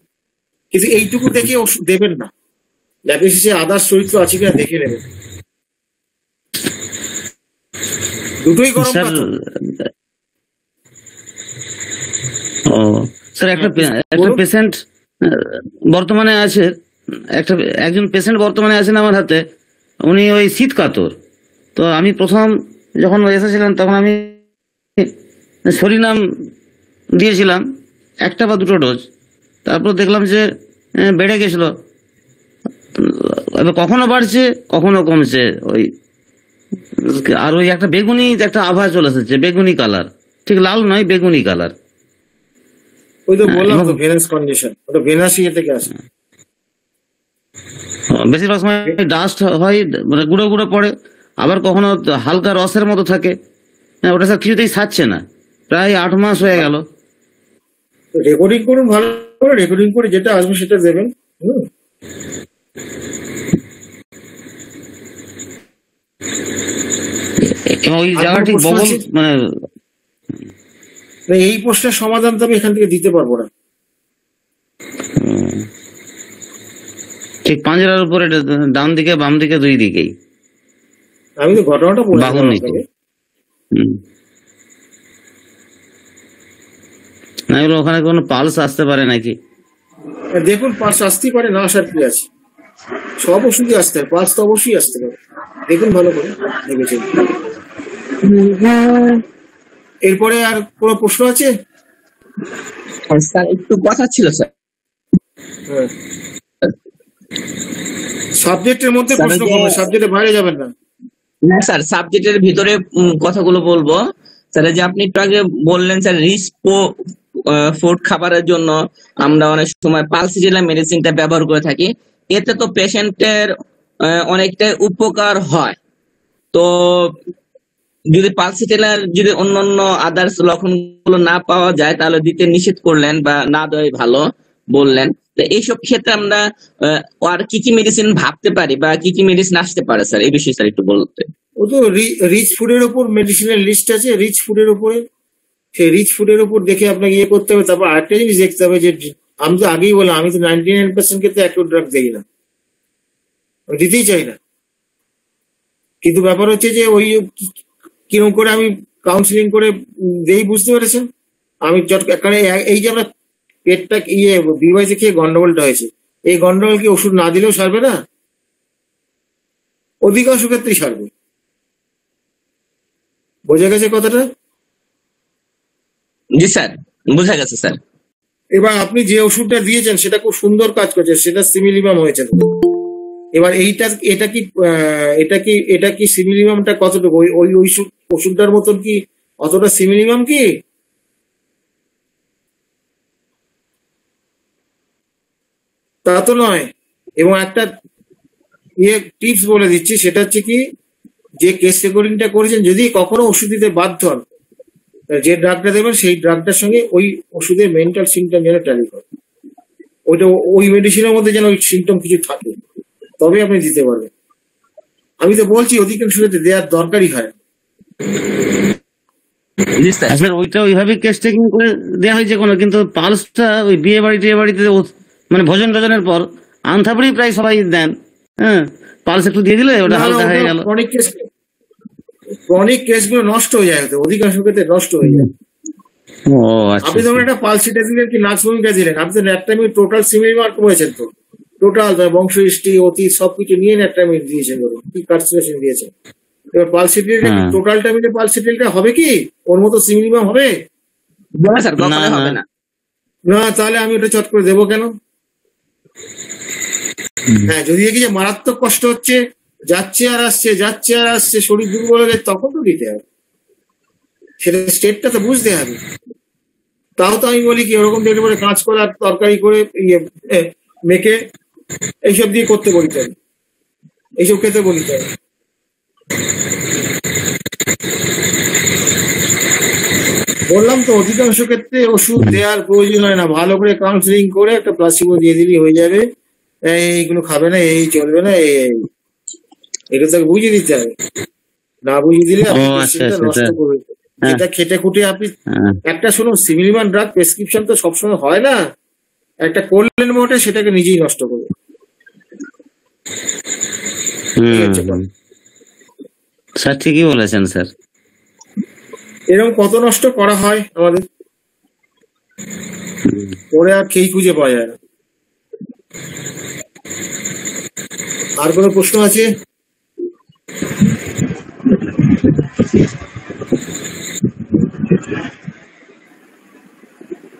কিন্তু এইটুকু দেখে ওষুধ দেবেন না, ল্যাকোসিসে আদার্স চরিত্র আছে কিনা দেখে নেবেন। দুটোই গরম স্যার। পাথর। ও স্যার, একটা পেশেন্ট বর্তমানে আছে, একজন পেশেন্ট বর্তমানে আছেন আমার হাতে। উনি ওই শীত কাতর। তো আমি প্রথম যখন এসেছিলাম তখন আমি সরিনাম দিয়েছিলাম 1 বা 2 ডোজ। তারপর দেখলাম যে বেড়ে গেছিল, এবার কখনো বাড়ছে কখনো কমছে। ওই আর ওই একটা বেগুনি একটা আভা চলে এসেছে, বেগুনি কালার, ঠিক লাল নয়, বেগুনি কালার। ওই তো বললাম তো, ভেনাস কন্ডিশন, ওটা ভেনাস ইয়ে থেকে আসে। বেশিরভাগ সময় ডাস্ট হয়, মানে গুঁড়ো গুঁড়ো পড়ে, আবার কখনো হালকা রসের মতো থাকে। হ্যাঁ, ওটা স্যার কিছুতেই ছাড়ছে না, প্রায় 8 মাস হয়ে গেল। রেকর্ডিং করুন, ভালো করে রেকর্ডিং করে যেটা আসবে সেটা দেবেন। এবং ওই আর কোনো জায়গাটি প্রশ্ন বগল আছে? মানে না, এই প্রশ্নের সমাধান তো আমি এখান থেকে দিতে পারবো না। ঠিক পাঁজরার উপরে ডান দিকে বাম দিকে দুই দিকেই আমি তো ঘটনাটা বলে বাহুর দিলাম নিচে। আপনাকে। হুম। না এগুলো ওখানে কোনো পালস আসতে পারে নাকি? দেখুন, পাস আসতেই পারে, না আসার কি আছে? সব ওষুধই আসতে পারে, পাস তো অবশ্যই আসতে পারে। দেখুন ভালো করে ভেবেছেন। এরপরে আর কোনো প্রশ্ন আছে? স্যার একটু কথা ছিল স্যার। হ্যাঁ, সাবজেক্টের মধ্যে স্যার, প্রশ্ন যে- করবেন, সাবজেক্টের বাইরে যাবেন না। না স্যার, সাবজেক্টের ভিতরে কথাগুলো বলবো। স্যার এই যে আপনি একটু আগে বললেন স্যার, রিচ ফুড খাবারের জন্য আমরা অনেক সময় পালসিটিলা মেডিসিনটা ব্যবহার করে থাকি। এতে তো পেশেন্টের অনেকটাই উপকার হয়। তো যদি পালসিটিলার যদি অন্যান্য আদার্স লক্ষণগুলো না পাওয়া যায় তাহলে দিতে নিষেধ করলেন বা না দেওয়াই ভালো বললেন। তো এইসব ক্ষেত্রে আমরা আর কি কি মেডিসিন ভাবতে পারি বা কি কি মেডিসিন আসতে পারে স্যার, এই বিষয়ে স্যার একটু বলতে। ও তো রিচ ফুডের উপর মেডিসিনের লিস্ট আছে, রিচ ফুডের উপরে। সেই রিচ ফুডের উপর দেখে আপনাকে ইয়ে করতে হবে। তারপর আরেকটা জিনিস দেখতে হবে যে, আমি তো আগেই বললাম, আমি তো 99% ক্ষেত্রে একটু ড্রাগ দিই না, আমি দিতেই চাই না। কিন্তু ব্যাপার হচ্ছে যে ওই কিরকম করে আমি কাউন্সিলিং করে দেই, বুঝতে পেরেছেন? আমি কারণ এই যে আমরা পেটটা বিবাহিতে খেয়ে গন্ডগোলটা হয়েছে, এই গন্ডগোল কি ওষুধ না দিলেও সারবে না? অধিকাংশ ক্ষেত্রেই সারবে। বোঝা গেছে কথাটা? জি স্যার, বোঝা গেছে স্যার। এবার আপনি যে ওষুধটা দিয়েছেন সেটা খুব সুন্দর কাজ করছে, সেটা সিমিলিমাম হয়েছে। এবার এটা কি সিমিলিমামটা কতটুকু? ওই ওষুধটার মতন কি অতটা সিমিলিমাম কি? তা তো নয়। এবং একটা টিপস বলে দিচ্ছি, সেটা হচ্ছে কি, যে কেস রেকর্ডিংটা করেছেন, যদি কখনো ওষুধ দিতে বাধ্য হন, যে ড্রাগটা দেবেন সেই ড্রাগটার সঙ্গে ওই ওষুধের মেন্টাল সিমটম যেন ট্যালি করে। ওই মেডিসিনের মধ্যে যেন ওই সিমটম কিছু থাকে, তবে আপনি দিতে পারবেন। আমি তো বলছি অধিকাংশ ক্ষেত্রে দেওয়ার দরকারই হয়। জি স্যার। আসলে ওইটা ওইভাবে কেস টেকিং করে দেওয়া হয়েছে কোনো, কিন্তু পালসটা ওই বিয়ে বাড়িতে মানে ভোজন টোজনের পর আনথাপড়ি প্রায় সবাই দেন। হ্যাঁ, পালস একটু দিয়ে দিলে ওটা হালকা হয়ে গেল। ক্রনিক কেসগুলো নষ্ট হয়ে যায়, তো অধিকাংশ ক্ষেত্রে নষ্ট হয়ে যায়। ও আচ্ছা। আপনি ধরুন একটা পালসিটা দিলেন কি নাক্সভূমিকা দিলেন, আপনি তো ন্যাট্রামিড টোটাল সিমিলিমার করেছেন, তো টোটাল বংশ হিস্ট্রি অতীত সবকিছু নিয়ে ন্যাট্রামিড দিয়েছেন, ধরুন কি কার্সিনেশন দিয়েছেন। এবার পালসিটিল হ্যাঁ। টোটালটা মিলে পালসিটিলটা হবে কি ওর মতো সিমিলিমাম হবে? না স্যার, কখনো না, হবে না। না। না, তাহলে আমি ওটা চট করে দেবো কেন? হ্যাঁ, যদি দেখি যে মারাত্মক কষ্ট হচ্ছে, যাচ্ছে আর আসছে, শরীর দুর্বল হয়ে যাচ্ছে, তখন তো দিতে হবে। সেটা স্টেটটা তো বুঝতে হবে। তাও তো আমি বলি কি, ওরকম দেখলে পরে কাঁচ করা তরকারি করে মেখে এইসব দিয়ে করতে বলতে হবে, এইসব খেতে বলতে হবে। বললাম তো অধিকাংশ ক্ষেত্রে ওষুধ দেওয়ার প্রয়োজন হয় না, ভালো করে কাউন্সিলিং করে একটা প্লাসিবো দিয়ে দিলেই হয়ে যাবে। এইগুলো খাবে না, এই চলবে না, এটা তাকে বুঝিয়ে দিতে হবে। না বুঝিয়ে দিলে আপনি পেশেন্টটা নষ্ট করবে। এটা খেটে খুঁটে আপনি একটা শুনুন, সিমিলিমান ড্রাগ প্রেসক্রিপশন তো সবসময় হয় না, একটা করলেন মোটে সেটাকে নিজেই নষ্ট করবে। স্যার ঠিকই বলেছেন স্যার। এরকম কত নষ্ট করা হয় আমাদের, পরে আর খেই খুঁজে পাওয়া যায় না। আর কোনো প্রশ্ন আছে?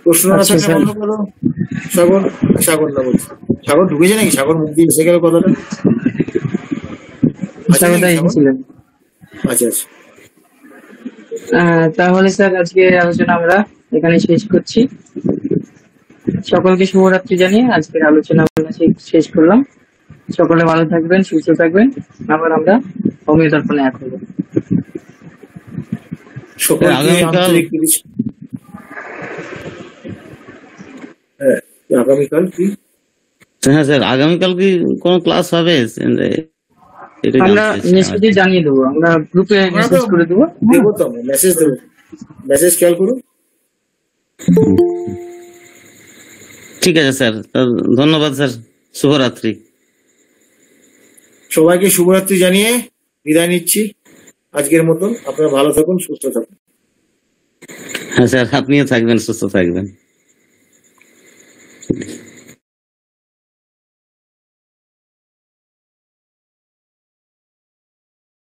প্রশ্ন না আচ্ছা, থাকা স্যার। বন্ধ করো। সাগর না বলছি, সাগর ঢুকেছে নাকি? সাগর মুখ দিয়ে এসে গেল কথাটা। আছে নাকি স্বাগত সাগর? ছিলেন। আচ্ছা আচ্ছা। তাহলে স্যার আজকে আলোচনা আমরা এখানে শেষ করছি। সকলকে শুভরাত্রি জানিয়ে আজকের আলোচনা আমরা শেষ করলাম। সকলে ভালো থাকবেন, সুস্থ থাকবেন। আবার আমরা হোমিও দর্পণে এক হবো। সকলকে আগামীকাল- আন্তরিক হ্যাঁ, আগামীকাল কি? হ্যাঁ স্যার, আগামীকাল কি কোনো ক্লাস হবে? এটাই আমরা জানতে চাইছি। নিশ্চিতই জানিয়ে দেবো, আমরা গ্রুপে আমরা মেসেজ তো করে দেবো। দেবো তো, আমরা মেসেজ দেবো, মেসেজ খেয়াল করুন। ঠিক আছে স্যার, তো ধন্যবাদ স্যার, শুভরাত্রি। সবাইকে শুভরাত্রি জানিয়ে বিদায় নিচ্ছি আজকের মতন। আপনারা ভালো থাকুন, সুস্থ থাকুন। হ্যাঁ স্যার, আপনিও থাকবেন, সুস্থ থাকবেন।